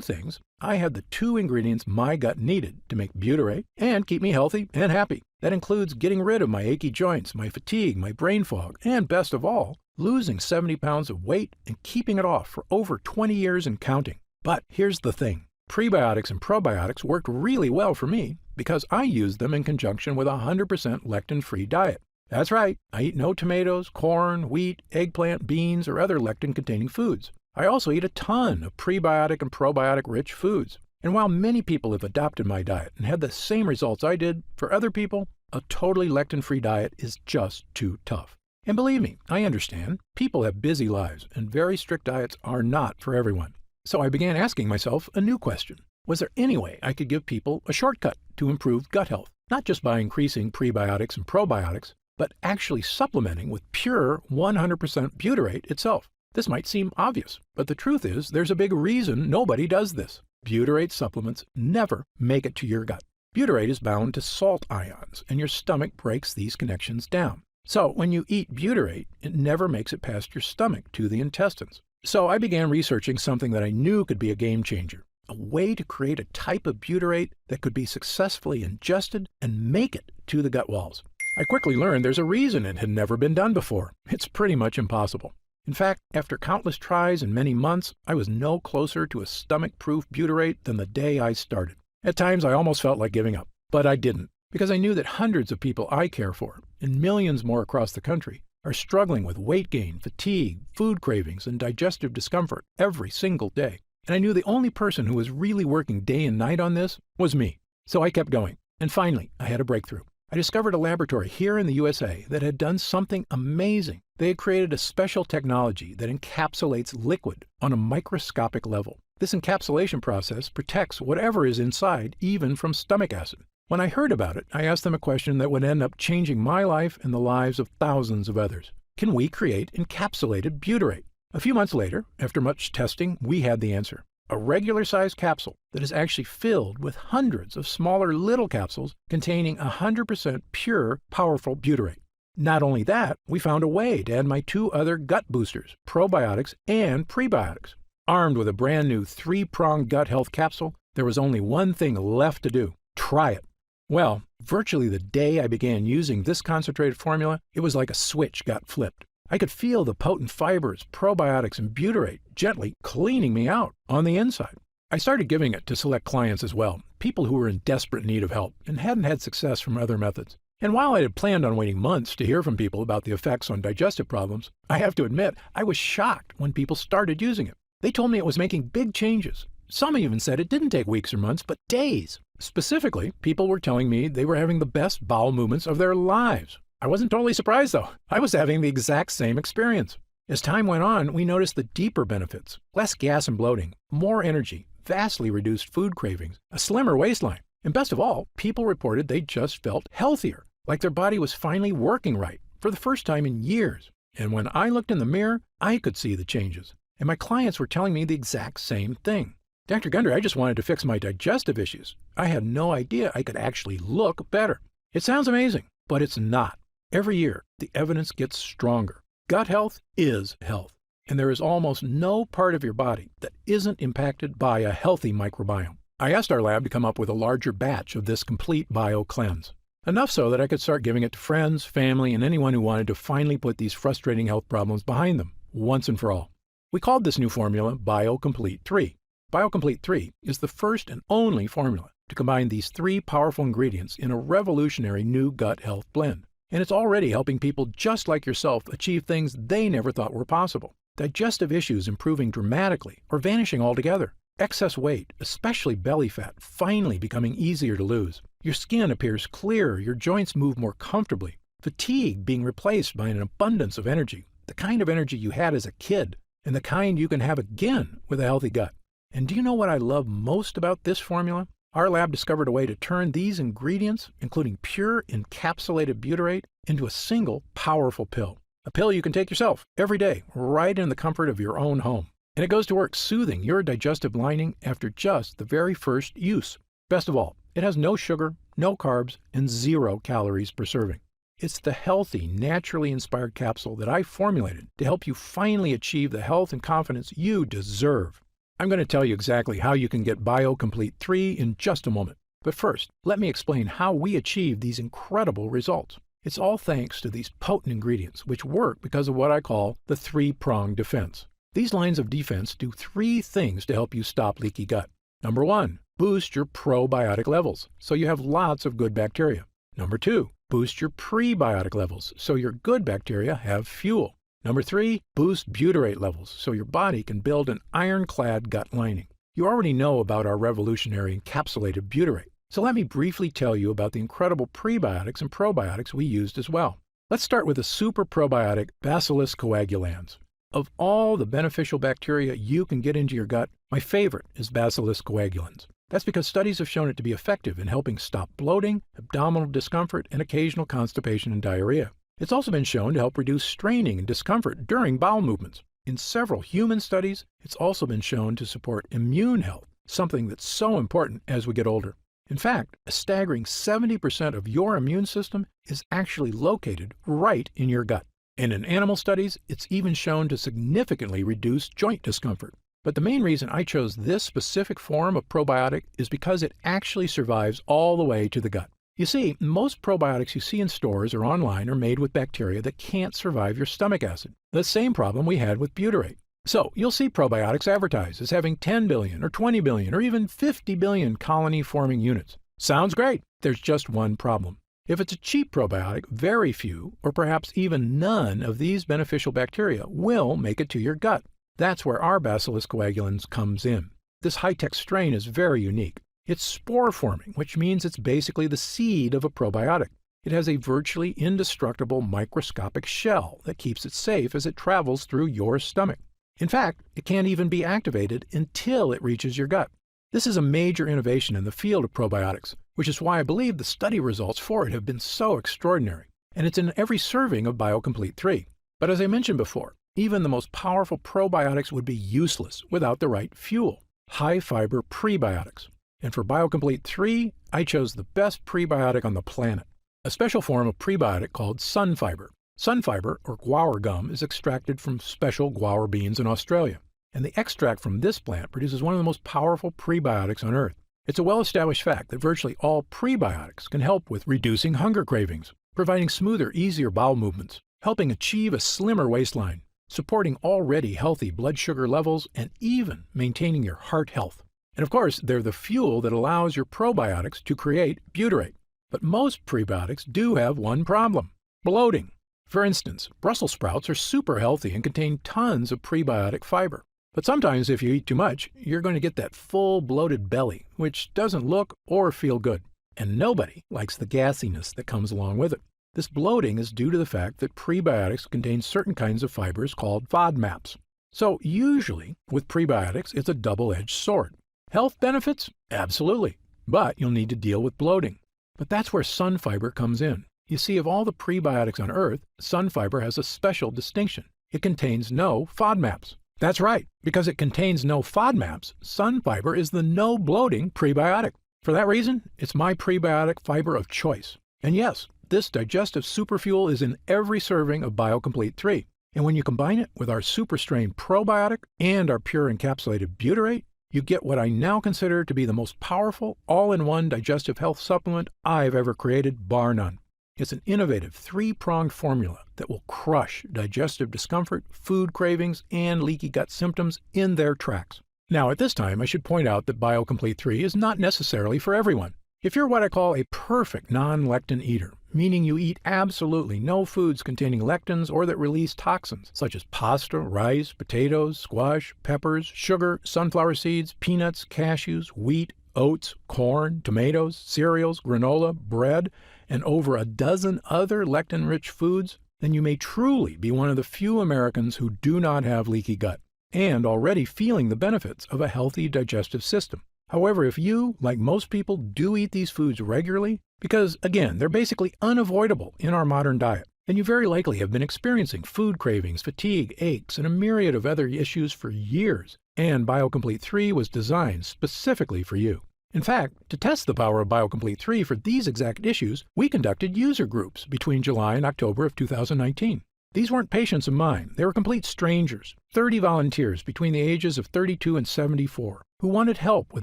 Speaker 2: things, I had the 2 ingredients my gut needed to make butyrate and keep me healthy and happy. That includes getting rid of my achy joints, my fatigue, my brain fog, and best of all, losing 70 pounds of weight and keeping it off for over 20 years and counting. But here's the thing. Prebiotics and probiotics worked really well for me because I used them in conjunction with a 100% lectin-free diet. That's right, I eat no tomatoes, corn, wheat, eggplant, beans, or other lectin-containing foods. I also eat a ton of prebiotic and probiotic-rich foods. And while many people have adopted my diet and had the same results I did, for other people, a totally lectin-free diet is just too tough. And believe me, I understand. People have busy lives, and very strict diets are not for everyone. So I began asking myself a new question. Was there any way I could give people a shortcut to improve gut health, not just by increasing prebiotics and probiotics, but actually supplementing with pure 100% butyrate itself? This might seem obvious, but the truth is there's a big reason nobody does this. Butyrate supplements never make it to your gut. Butyrate is bound to salt ions, and your stomach breaks these connections down. So when you eat butyrate, it never makes it past your stomach to the intestines. So I began researching something that I knew could be a game changer, a way to create a type of butyrate that could be successfully ingested and make it to the gut walls. I quickly learned there's a reason it had never been done before. It's pretty much impossible. In fact, after countless tries and many months, I was no closer to a stomach-proof butyrate than the day I started. At times, I almost felt like giving up, but I didn't, because I knew that hundreds of people I care for, and millions more across the country, are struggling with weight gain, fatigue, food cravings, and digestive discomfort every single day. And I knew the only person who was really working day and night on this was me. So I kept going, and finally, I had a breakthrough. I discovered a laboratory here in the USA that had done something amazing. They had created a special technology that encapsulates liquid on a microscopic level. This encapsulation process protects whatever is inside, even from stomach acid. When I heard about it, I asked them a question that would end up changing my life and the lives of thousands of others. Can we create encapsulated butyrate? A few months later, after much testing, we had the answer. A regular-sized capsule that is actually filled with hundreds of smaller little capsules containing 100% pure, powerful butyrate. Not only that, we found a way to add my two other gut boosters, probiotics and prebiotics. Armed with a brand new 3-pronged gut health capsule, there was only one thing left to do: try it. Well, virtually the day I began using this concentrated formula, it was like a switch got flipped. I could feel the potent fibers, probiotics, and butyrate gently cleaning me out on the inside. I started giving it to select clients as well, people who were in desperate need of help and hadn't had success from other methods. And while I had planned on waiting months to hear from people about the effects on digestive problems, I have to admit I was shocked when people started using it. They told me it was making big changes. Some even said it didn't take weeks or months, but days. Specifically, people were telling me they were having the best bowel movements of their lives. I wasn't totally surprised, though. I was having the exact same experience. As time went on, we noticed the deeper benefits: less gas and bloating, more energy, vastly reduced food cravings, a slimmer waistline. And best of all, people reported they just felt healthier, like their body was finally working right for the first time in years. And when I looked in the mirror, I could see the changes. And my clients were telling me the exact same thing. Dr. Gundry, I just wanted to fix my digestive issues. I had no idea I could actually look better. It sounds amazing, but it's not. Every year, the evidence gets stronger. Gut health is health, and there is almost no part of your body that isn't impacted by a healthy microbiome. I asked our lab to come up with a larger batch of this complete bio cleanse, enough so that I could start giving it to friends, family, and anyone who wanted to finally put these frustrating health problems behind them, once and for all. We called this new formula BioComplete 3. BioComplete 3 is the first and only formula to combine these 3 powerful ingredients in a revolutionary new gut health blend. And it's already helping people just like yourself achieve things they never thought were possible. Digestive issues improving dramatically or vanishing altogether. Excess weight, especially belly fat, finally becoming easier to lose. Your skin appears clearer, your joints move more comfortably. Fatigue being replaced by an abundance of energy, the kind of energy you had as a kid, and the kind you can have again with a healthy gut. And do you know what I love most about this formula? Our lab discovered a way to turn these ingredients, including pure encapsulated butyrate, into a single powerful pill. A pill you can take yourself every day, right in the comfort of your own home. And it goes to work soothing your digestive lining after just the very first use. Best of all, it has no sugar, no carbs, and 0 calories per serving. It's the healthy, naturally inspired capsule that I formulated to help you finally achieve the health and confidence you deserve. I'm going to tell you exactly how you can get BioComplete 3 in just a moment. But first, let me explain how we achieve these incredible results. It's all thanks to these potent ingredients, which work because of what I call the 3-pronged defense. These lines of defense do 3 things to help you stop leaky gut. Number 1, boost your probiotic levels, so you have lots of good bacteria. Number 2, boost your prebiotic levels, so your good bacteria have fuel. Number 3, boost butyrate levels, so your body can build an ironclad gut lining. You already know about our revolutionary encapsulated butyrate, so let me briefly tell you about the incredible prebiotics and probiotics we used as well. Let's start with the super probiotic Bacillus coagulans. Of all the beneficial bacteria you can get into your gut, my favorite is Bacillus coagulans. That's because studies have shown it to be effective in helping stop bloating, abdominal discomfort, and occasional constipation and diarrhea. It's also been shown to help reduce straining and discomfort during bowel movements. In several human studies, it's also been shown to support immune health, something that's so important as we get older. In fact, a staggering 70% of your immune system is actually located right in your gut. And in animal studies, it's even shown to significantly reduce joint discomfort. But the main reason I chose this specific form of probiotic is because it actually survives all the way to the gut. You see, most probiotics you see in stores or online are made with bacteria that can't survive your stomach acid, the same problem we had with butyrate. So you'll see probiotics advertised as having 10 billion or 20 billion or even 50 billion colony-forming units. Sounds great. There's just one problem. If it's a cheap probiotic, very few or perhaps even none of these beneficial bacteria will make it to your gut. That's where our Bacillus coagulans comes in. This high-tech strain is very unique. It's spore-forming, which means it's basically the seed of a probiotic. It has a virtually indestructible microscopic shell that keeps it safe as it travels through your stomach. In fact, it can't even be activated until it reaches your gut. This is a major innovation in the field of probiotics, which is why I believe the study results for it have been so extraordinary. And it's in every serving of BioComplete 3. But as I mentioned before, even the most powerful probiotics would be useless without the right fuel, high-fiber prebiotics. And for BioComplete 3, I chose the best prebiotic on the planet, a special form of prebiotic called sunfiber. Sunfiber, or guar gum, is extracted from special guar beans in Australia, and the extract from this plant produces one of the most powerful prebiotics on Earth. It's a well-established fact that virtually all prebiotics can help with reducing hunger cravings, providing smoother, easier bowel movements, helping achieve a slimmer waistline, supporting already healthy blood sugar levels, and even maintaining your heart health. And of course, they're the fuel that allows your probiotics to create butyrate. But most prebiotics do have one problem: bloating. For instance, Brussels sprouts are super healthy and contain tons of prebiotic fiber. But sometimes if you eat too much, you're going to get that full bloated belly, which doesn't look or feel good. And nobody likes the gassiness that comes along with it. This bloating is due to the fact that prebiotics contain certain kinds of fibers called FODMAPs. So usually, with prebiotics, it's a double-edged sword. Health benefits? Absolutely. But you'll need to deal with bloating. But that's where sunfiber comes in. You see, of all the prebiotics on Earth, sunfiber has a special distinction. It contains no FODMAPs. That's right. Because it contains no FODMAPs, sunfiber is the no-bloating prebiotic. For that reason, it's my prebiotic fiber of choice. And yes, this digestive superfuel is in every serving of BioComplete 3. And when you combine it with our super strain probiotic and our pure encapsulated butyrate, you get what I now consider to be the most powerful all-in-one digestive health supplement I've ever created, bar none. It's an innovative three-pronged formula that will crush digestive discomfort, food cravings, and leaky gut symptoms in their tracks. Now, at this time, I should point out that BioComplete 3 is not necessarily for everyone. If you're what I call a perfect non-lectin eater, meaning you eat absolutely no foods containing lectins or that release toxins, such as pasta, rice, potatoes, squash, peppers, sugar, sunflower seeds, peanuts, cashews, wheat, oats, corn, tomatoes, cereals, granola, bread, and over a dozen other lectin-rich foods, then you may truly be one of the few Americans who do not have leaky gut and already feeling the benefits of a healthy digestive system. However, if you, like most people, do eat these foods regularly, because, again, they're basically unavoidable in our modern diet, then you very likely have been experiencing food cravings, fatigue, aches, and a myriad of other issues for years, and BioComplete 3 was designed specifically for you. In fact, to test the power of BioComplete 3 for these exact issues, we conducted user groups between July and October of 2019. These weren't patients of mine. They were complete strangers, 30 volunteers between the ages of 32 and 74, who wanted help with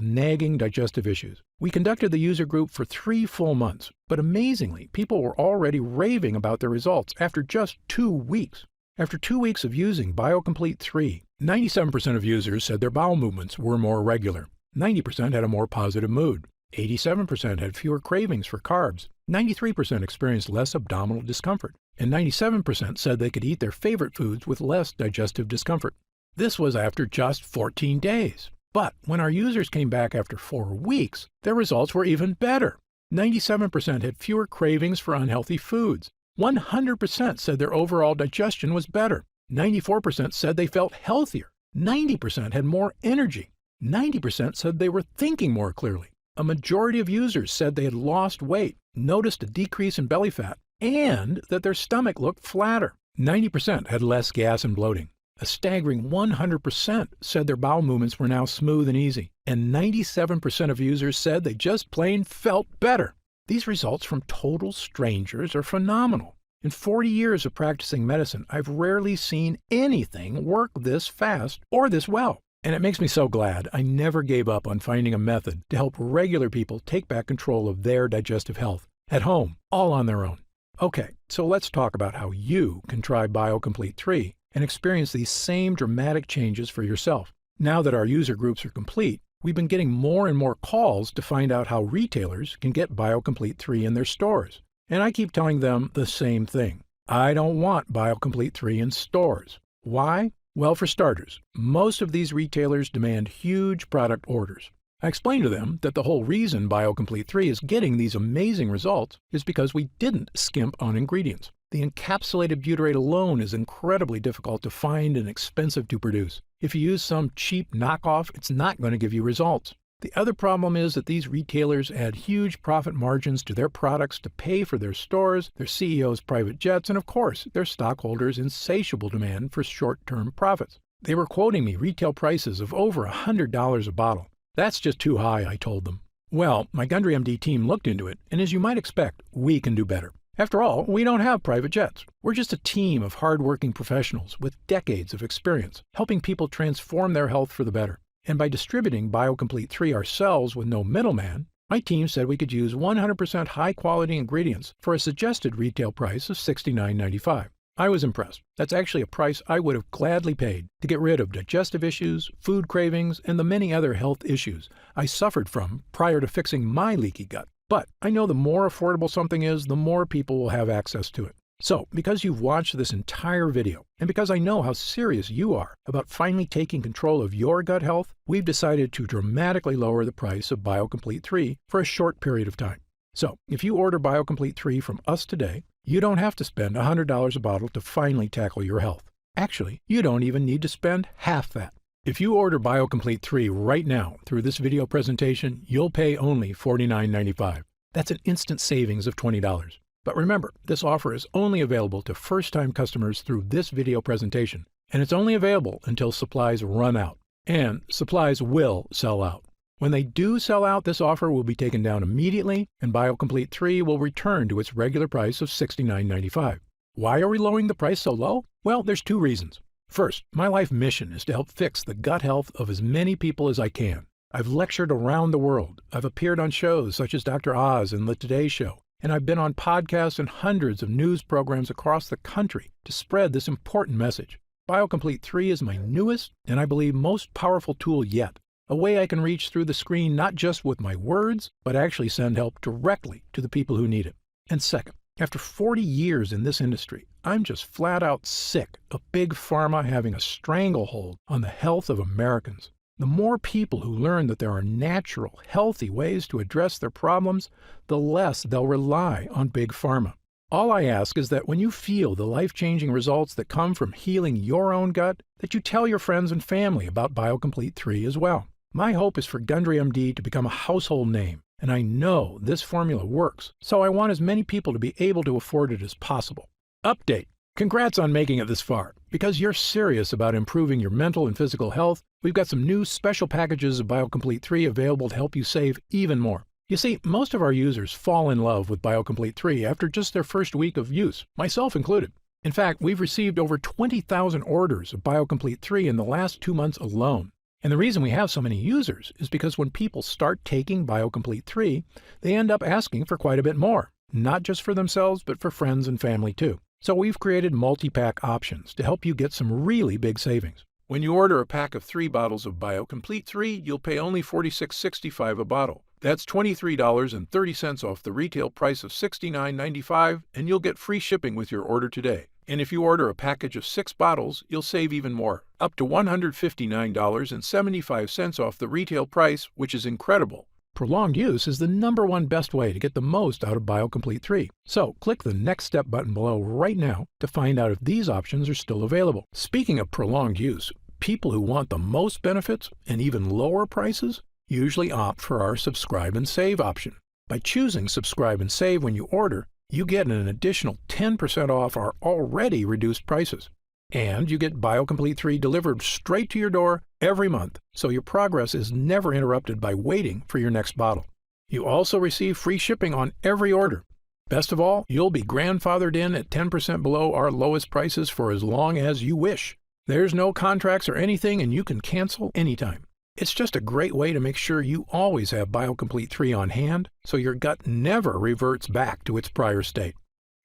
Speaker 2: nagging digestive issues. We conducted the user group for 3 full months, but amazingly, people were already raving about their results after just 2 weeks. After 2 weeks of using BioComplete 3, 97% of users said their bowel movements were more regular. 90% had a more positive mood. 87% had fewer cravings for carbs. 93% experienced less abdominal discomfort. And 97% said they could eat their favorite foods with less digestive discomfort. This was after just 14 days. But when our users came back after 4 weeks, their results were even better. 97% had fewer cravings for unhealthy foods. 100% said their overall digestion was better. 94% said they felt healthier. 90% had more energy. 90% said they were thinking more clearly. A majority of users said they had lost weight, noticed a decrease in belly fat, and that their stomach looked flatter. 90% had less gas and bloating. A staggering 100% said their bowel movements were now smooth and easy, and 97% of users said they just plain felt better. These results from total strangers are phenomenal. In 40 years of practicing medicine, I've rarely seen anything work this fast or this well. And it makes me so glad I never gave up on finding a method to help regular people take back control of their digestive health, at home, all on their own. Okay, so let's talk about how you can try BioComplete 3 and experience these same dramatic changes for yourself. Now that our user groups are complete, we've been getting more and more calls to find out how retailers can get BioComplete 3 in their stores. And I keep telling them the same thing. I don't want BioComplete 3 in stores. Why? Well, for starters, most of these retailers demand huge product orders. I explained to them that the whole reason BioComplete 3 is getting these amazing results is because we didn't skimp on ingredients. The encapsulated butyrate alone is incredibly difficult to find and expensive to produce. If you use some cheap knockoff, it's not going to give you results. The other problem is that these retailers add huge profit margins to their products to pay for their stores, their CEOs' private jets, and of course, their stockholders' insatiable demand for short-term profits. They were quoting me retail prices of over $100 a bottle. That's just too high, I told them. Well, my Gundry MD team looked into it, and as you might expect, we can do better. After all, we don't have private jets. We're just a team of hard-working professionals with decades of experience, helping people transform their health for the better. And by distributing BioComplete 3 ourselves with no middleman, my team said we could use 100% high-quality ingredients for a suggested retail price of $69.95. I was impressed. That's actually a price I would have gladly paid to get rid of digestive issues, food cravings, and the many other health issues I suffered from prior to fixing my leaky gut. But I know the more affordable something is, the more people will have access to it. So, because you've watched this entire video, and because I know how serious you are about finally taking control of your gut health, we've decided to dramatically lower the price of BioComplete 3 for a short period of time. So, if you order BioComplete 3 from us today, you don't have to spend $100 a bottle to finally tackle your health. Actually, you don't even need to spend half that. If you order BioComplete 3 right now through this video presentation, you'll pay only $49.95. That's an instant savings of $20. But remember, this offer is only available to first-time customers through this video presentation, and it's only available until supplies run out. And supplies will sell out. When they do sell out, this offer will be taken down immediately, and BioComplete 3 will return to its regular price of $69.95. Why are we lowering the price so low? Well, there's 2 reasons. First, my life mission is to help fix the gut health of as many people as I can. I've lectured around the world. I've appeared on shows such as Dr. Oz and The Today Show. And I've been on podcasts and hundreds of news programs across the country to spread this important message. BioComplete 3 is my newest and I believe most powerful tool yet. A way I can reach through the screen not just with my words, but actually send help directly to the people who need it. And second, after 40 years in this industry, I'm just flat out sick of Big Pharma having a stranglehold on the health of Americans. The more people who learn that there are natural, healthy ways to address their problems, the less they'll rely on Big Pharma. All I ask is that when you feel the life-changing results that come from healing your own gut, that you tell your friends and family about BioComplete 3 as well. My hope is for Gundry MD to become a household name, and I know this formula works, so I want as many people to be able to afford it as possible. Update. Congrats on making it this far. Because you're serious about improving your mental and physical health, we've got some new special packages of BioComplete 3 available to help you save even more. You see, most of our users fall in love with BioComplete 3 after just their first week of use, myself included. In fact, we've received over 20,000 orders of BioComplete 3 in the last 2 months alone. And the reason we have so many users is because when people start taking BioComplete 3, they end up asking for quite a bit more, not just for themselves, but for friends and family too. So we've created multi-pack options to help you get some really big savings. When you order a pack of 3 bottles of BioComplete 3, you'll pay only $46.65 a bottle. That's $23.30 off the retail price of $69.95, and you'll get free shipping with your order today. And if you order a package of 6 bottles, you'll save even more, up to $159.75 off the retail price, which is incredible. Prolonged use is the #1 best way to get the most out of BioComplete 3. So click the Next Step button below right now to find out if these options are still available. Speaking of prolonged use, people who want the most benefits and even lower prices usually opt for our Subscribe and Save option. By choosing Subscribe and Save when you order, you get an additional 10% off our already reduced prices. And you get BioComplete 3 delivered straight to your door every month, so your progress is never interrupted by waiting for your next bottle. You also receive free shipping on every order. Best of all, you'll be grandfathered in at 10% below our lowest prices for as long as you wish. There's no contracts or anything, and you can cancel anytime. It's just a great way to make sure you always have BioComplete 3 on hand, so your gut never reverts back to its prior state.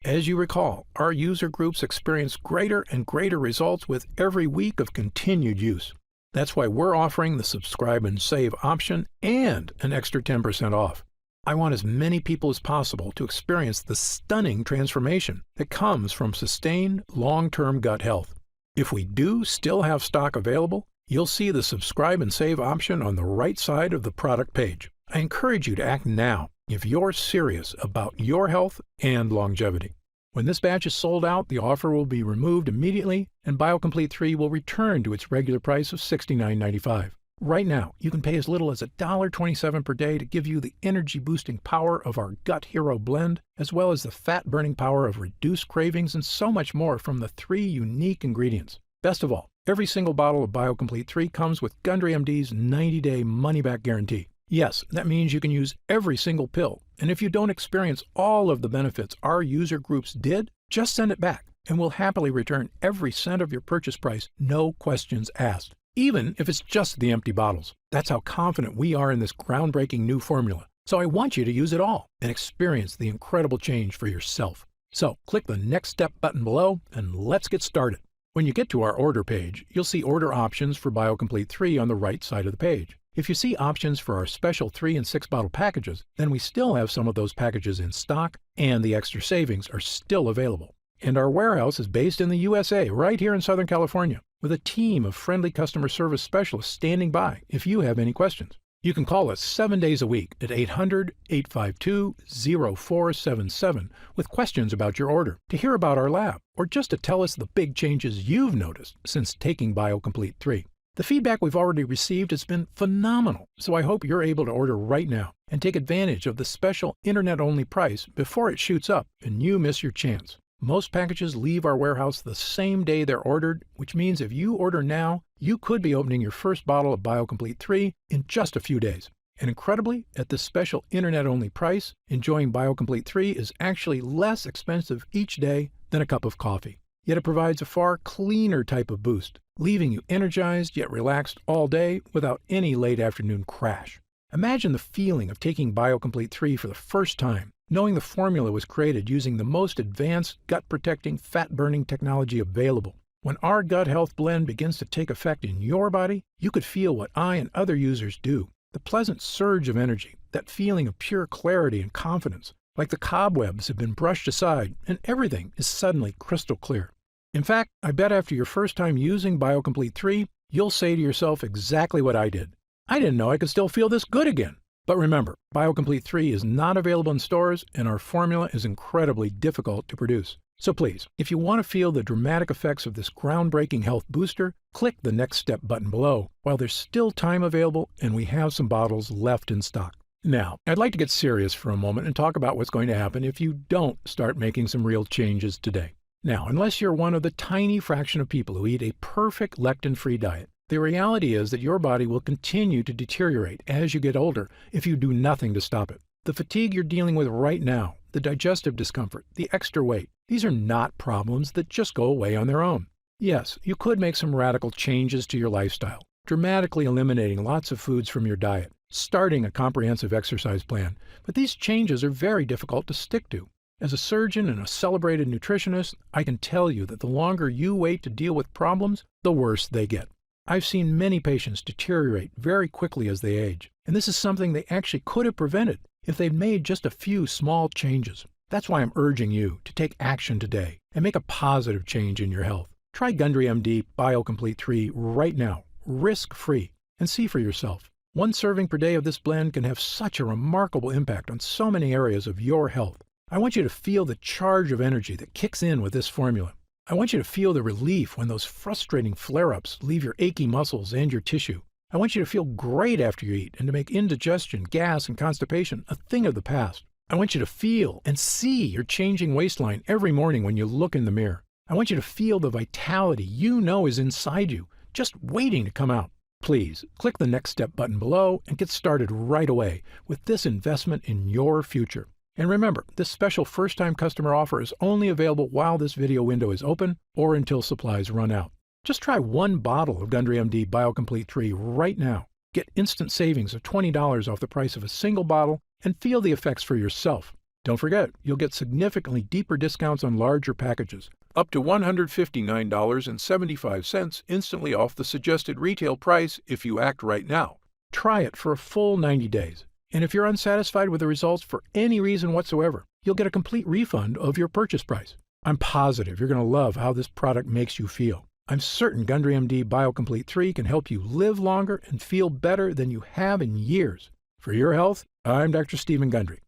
Speaker 2: As you recall, our user groups experience greater and greater results with every week of continued use. That's why we're offering the Subscribe and Save option and an extra 10% off. I want as many people as possible to experience the stunning transformation that comes from sustained, long-term gut health. If we do still have stock available, you'll see the Subscribe and Save option on the right side of the product page. I encourage you to act now if you're serious about your health and longevity. When this batch is sold out, the offer will be removed immediately, and BioComplete 3 will return to its regular price of $69.95. Right now, you can pay as little as $1.27 per day to give you the energy-boosting power of our Gut Hero blend, as well as the fat-burning power of reduced cravings and so much more from the 3 unique ingredients. Best of all, every single bottle of BioComplete 3 comes with Gundry MD's 90-day money-back guarantee. Yes, that means you can use every single pill, and if you don't experience all of the benefits our user groups did, just send it back, and we'll happily return every cent of your purchase price, no questions asked, even if it's just the empty bottles. That's how confident we are in this groundbreaking new formula. So I want you to use it all and experience the incredible change for yourself. So click the Next Step button below, and let's get started. When you get to our order page, you'll see order options for BioComplete 3 on the right side of the page. If you see options for our special 3 and 6 bottle packages, then we still have some of those packages in stock, and the extra savings are still available. And our warehouse is based in the USA, right here in Southern California, with a team of friendly customer service specialists standing by if you have any questions. You can call us 7 days a week at 800-852-0477 with questions about your order, to hear about our lab, or just to tell us the big changes you've noticed since taking BioComplete 3. The feedback we've already received has been phenomenal, so I hope you're able to order right now and take advantage of the special internet-only price before it shoots up and you miss your chance. Most packages leave our warehouse the same day they're ordered, which means if you order now, you could be opening your first bottle of BioComplete 3 in just a few days. And incredibly, at this special internet-only price, enjoying BioComplete 3 is actually less expensive each day than a cup of coffee. Yet it provides a far cleaner type of boost, leaving you energized yet relaxed all day without any late afternoon crash. Imagine the feeling of taking BioComplete 3 for the first time, knowing the formula was created using the most advanced gut-protecting, fat-burning technology available. When our gut health blend begins to take effect in your body, you could feel what I and other users do. The pleasant surge of energy, that feeling of pure clarity and confidence, like the cobwebs have been brushed aside and everything is suddenly crystal clear. In fact, I bet after your first time using BioComplete 3, you'll say to yourself exactly what I did. I didn't know I could still feel this good again. But remember, BioComplete 3 is not available in stores, and our formula is incredibly difficult to produce. So please, if you want to feel the dramatic effects of this groundbreaking health booster, click the Next Step button below while there's still time available and we have some bottles left in stock. Now, I'd like to get serious for a moment and talk about what's going to happen if you don't start making some real changes today. Now, unless you're one of the tiny fraction of people who eat a perfect lectin-free diet, the reality is that your body will continue to deteriorate as you get older if you do nothing to stop it. The fatigue you're dealing with right now, the digestive discomfort, the extra weight, these are not problems that just go away on their own. Yes, you could make some radical changes to your lifestyle, dramatically eliminating lots of foods from your diet, starting a comprehensive exercise plan, but these changes are very difficult to stick to. As a surgeon and a celebrated nutritionist, I can tell you that the longer you wait to deal with problems, the worse they get. I've seen many patients deteriorate very quickly as they age, and this is something they actually could have prevented if they'd made just a few small changes. That's why I'm urging you to take action today and make a positive change in your health. Try Gundry MD BioComplete 3 right now, risk-free, and see for yourself. One serving per day of this blend can have such a remarkable impact on so many areas of your health. I want you to feel the charge of energy that kicks in with this formula. I want you to feel the relief when those frustrating flare-ups leave your achy muscles and your tissue. I want you to feel great after you eat and to make indigestion, gas, and constipation a thing of the past. I want you to feel and see your changing waistline every morning when you look in the mirror. I want you to feel the vitality you know is inside you, just waiting to come out. Please click the Next Step button below and get started right away with this investment in your future. And remember, this special first-time customer offer is only available while this video window is open or until supplies run out. Just try one bottle of Gundry MD BioComplete 3 right now. Get instant savings of $20 off the price of a single bottle and feel the effects for yourself. Don't forget, you'll get significantly deeper discounts on larger packages, up to $159.75 instantly off the suggested retail price if you act right now. Try it for a full 90 days. And if you're unsatisfied with the results for any reason whatsoever, you'll get a complete refund of your purchase price. I'm positive you're going to love how this product makes you feel. I'm certain Gundry MD BioComplete 3 can help you live longer and feel better than you have in years. For your health, I'm Dr. Stephen Gundry.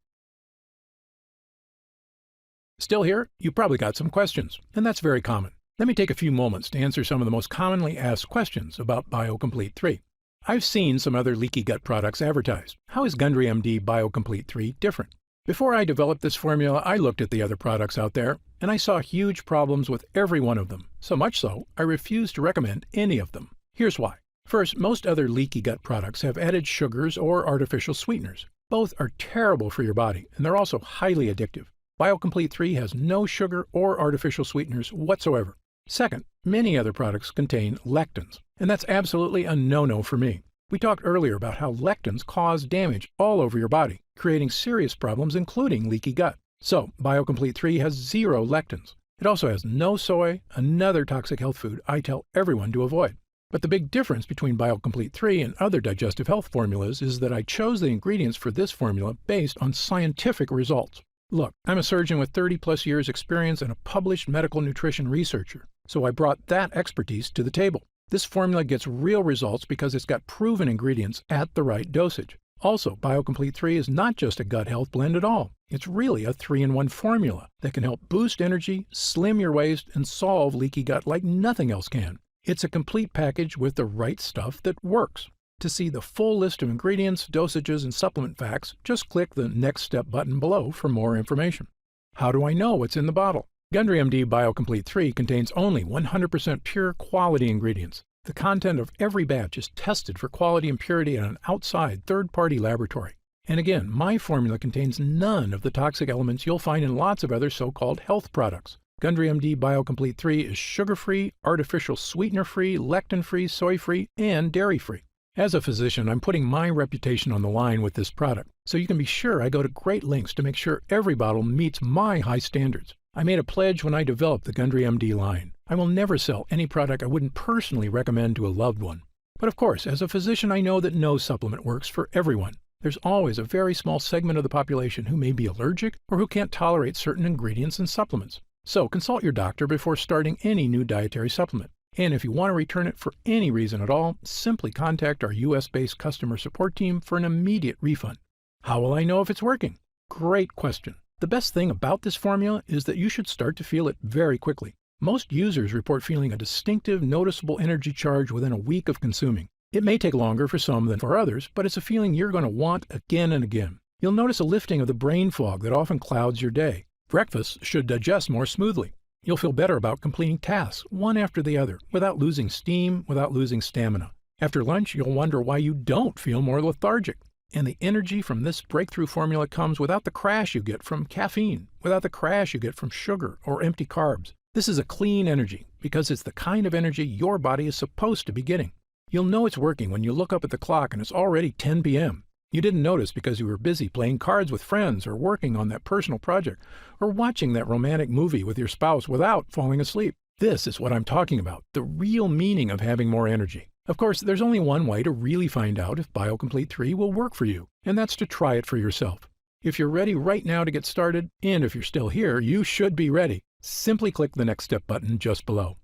Speaker 2: Still here? You probably got some questions, and that's very common. Let me take a few moments to answer some of the most commonly asked questions about BioComplete 3. I've seen some other leaky gut products advertised. How is Gundry MD BioComplete 3 different? Before I developed this formula, I looked at the other products out there, and I saw huge problems with every one of them. So much so, I refused to recommend any of them. Here's why. First, most other leaky gut products have added sugars or artificial sweeteners. Both are terrible for your body, and they're also highly addictive. BioComplete 3 has no sugar or artificial sweeteners whatsoever. Second, many other products contain lectins, and that's absolutely a no-no for me. We talked earlier about how lectins cause damage all over your body, creating serious problems including leaky gut. So, BioComplete 3 has 0 lectins. It also has no soy, another toxic health food I tell everyone to avoid. But the big difference between BioComplete 3 and other digestive health formulas is that I chose the ingredients for this formula based on scientific results. Look, I'm a surgeon with 30-plus years experience and a published medical nutrition researcher, so I brought that expertise to the table. This formula gets real results because it's got proven ingredients at the right dosage. Also, BioComplete 3 is not just a gut health blend at all. It's really a 3-in-1 formula that can help boost energy, slim your waist, and solve leaky gut like nothing else can. It's a complete package with the right stuff that works. To see the full list of ingredients, dosages, and supplement facts, just click the Next Step button below for more information. How do I know what's in the bottle? Gundry MD BioComplete 3 contains only 100% pure quality ingredients. The content of every batch is tested for quality and purity in an outside third-party laboratory. And again, my formula contains none of the toxic elements you'll find in lots of other so-called health products. Gundry MD BioComplete 3 is sugar-free, artificial sweetener-free, lectin-free, soy-free, and dairy-free. As a physician, I'm putting my reputation on the line with this product, so you can be sure I go to great lengths to make sure every bottle meets my high standards. I made a pledge when I developed the Gundry MD line. I will never sell any product I wouldn't personally recommend to a loved one. But of course, as a physician, I know that no supplement works for everyone. There's always a very small segment of the population who may be allergic or who can't tolerate certain ingredients and supplements. So consult your doctor before starting any new dietary supplement. And if you want to return it for any reason at all, simply contact our US-based customer support team for an immediate refund. How will I know if it's working? Great question. The best thing about this formula is that you should start to feel it very quickly. Most users report feeling a distinctive, noticeable energy charge within a week of consuming. It may take longer for some than for others, but it's a feeling you're going to want again and again. You'll notice a lifting of the brain fog that often clouds your day. Breakfast should digest more smoothly. You'll feel better about completing tasks, one after the other, without losing steam, without losing stamina. After lunch, you'll wonder why you don't feel more lethargic. And the energy from this breakthrough formula comes without the crash you get from caffeine, without the crash you get from sugar or empty carbs. This is a clean energy because it's the kind of energy your body is supposed to be getting. You'll know it's working when you look up at the clock and it's already 10 p.m. You didn't notice because you were busy playing cards with friends or working on that personal project or watching that romantic movie with your spouse without falling asleep. This is what I'm talking about, the real meaning of having more energy. Of course, there's only one way to really find out if BioComplete 3 will work for you, and that's to try it for yourself. If you're ready right now to get started, and if you're still here, you should be ready. Simply click the Next Step button just below.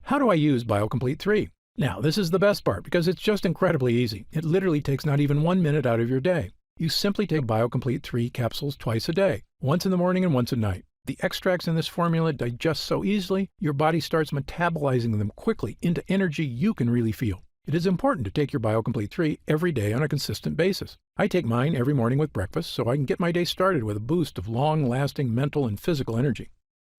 Speaker 2: How do I use BioComplete 3? Now, this is the best part because it's just incredibly easy. It literally takes not even 1 minute out of your day. You simply take BioComplete 3 capsules twice a day, once in the morning and once at night. The extracts in this formula digest so easily, your body starts metabolizing them quickly into energy you can really feel. It is important to take your BioComplete 3 every day on a consistent basis. I take mine every morning with breakfast so I can get my day started with a boost of long-lasting mental and physical energy.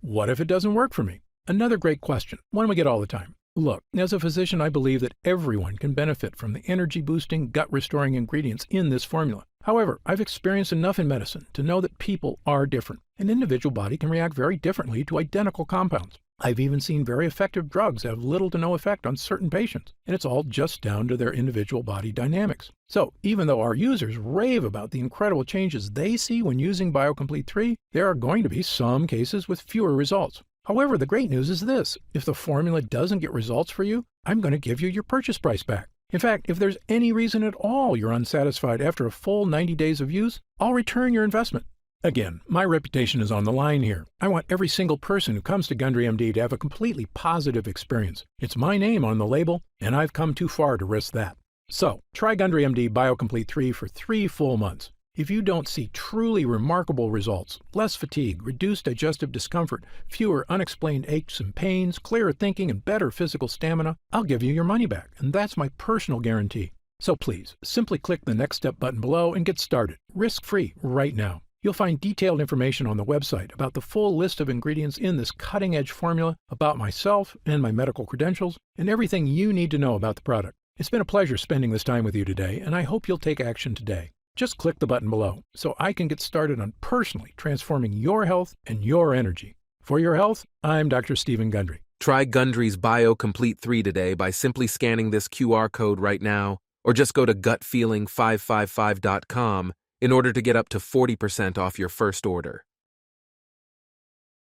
Speaker 2: What if it doesn't work for me? Another great question, one we get all the time. Look, as a physician, I believe that everyone can benefit from the energy-boosting, gut-restoring ingredients in this formula. However, I've experienced enough in medicine to know that people are different. An individual body can react very differently to identical compounds. I've even seen very effective drugs have little to no effect on certain patients, and it's all just down to their individual body dynamics. So, even though our users rave about the incredible changes they see when using BioComplete 3, there are going to be some cases with fewer results. However, the great news is this: if the formula doesn't get results for you, I'm going to give you your purchase price back. In fact, if there's any reason at all you're unsatisfied after a full 90 days of use, I'll return your investment. Again, my reputation is on the line here. I want every single person who comes to Gundry MD to have a completely positive experience. It's my name on the label, and I've come too far to risk that. So, try Gundry MD BioComplete 3 for 3 full months. If you don't see truly remarkable results, less fatigue, reduced digestive discomfort, fewer unexplained aches and pains, clearer thinking, and better physical stamina, I'll give you your money back, and that's my personal guarantee. So please, simply click the Next Step button below and get started, risk-free, right now. You'll find detailed information on the website about the full list of ingredients in this cutting-edge formula, about myself and my medical credentials, and everything you need to know about the product. It's been a pleasure spending this time with you today, and I hope you'll take action today. Just click the button below so I can get started on personally transforming your health and your energy. For your health, I'm Dr. Stephen Gundry.
Speaker 9: Try Gundry's BioComplete 3 today by simply scanning this QR code right now, or just go to gutfeeling555.com in order to get up to 40% off your first order.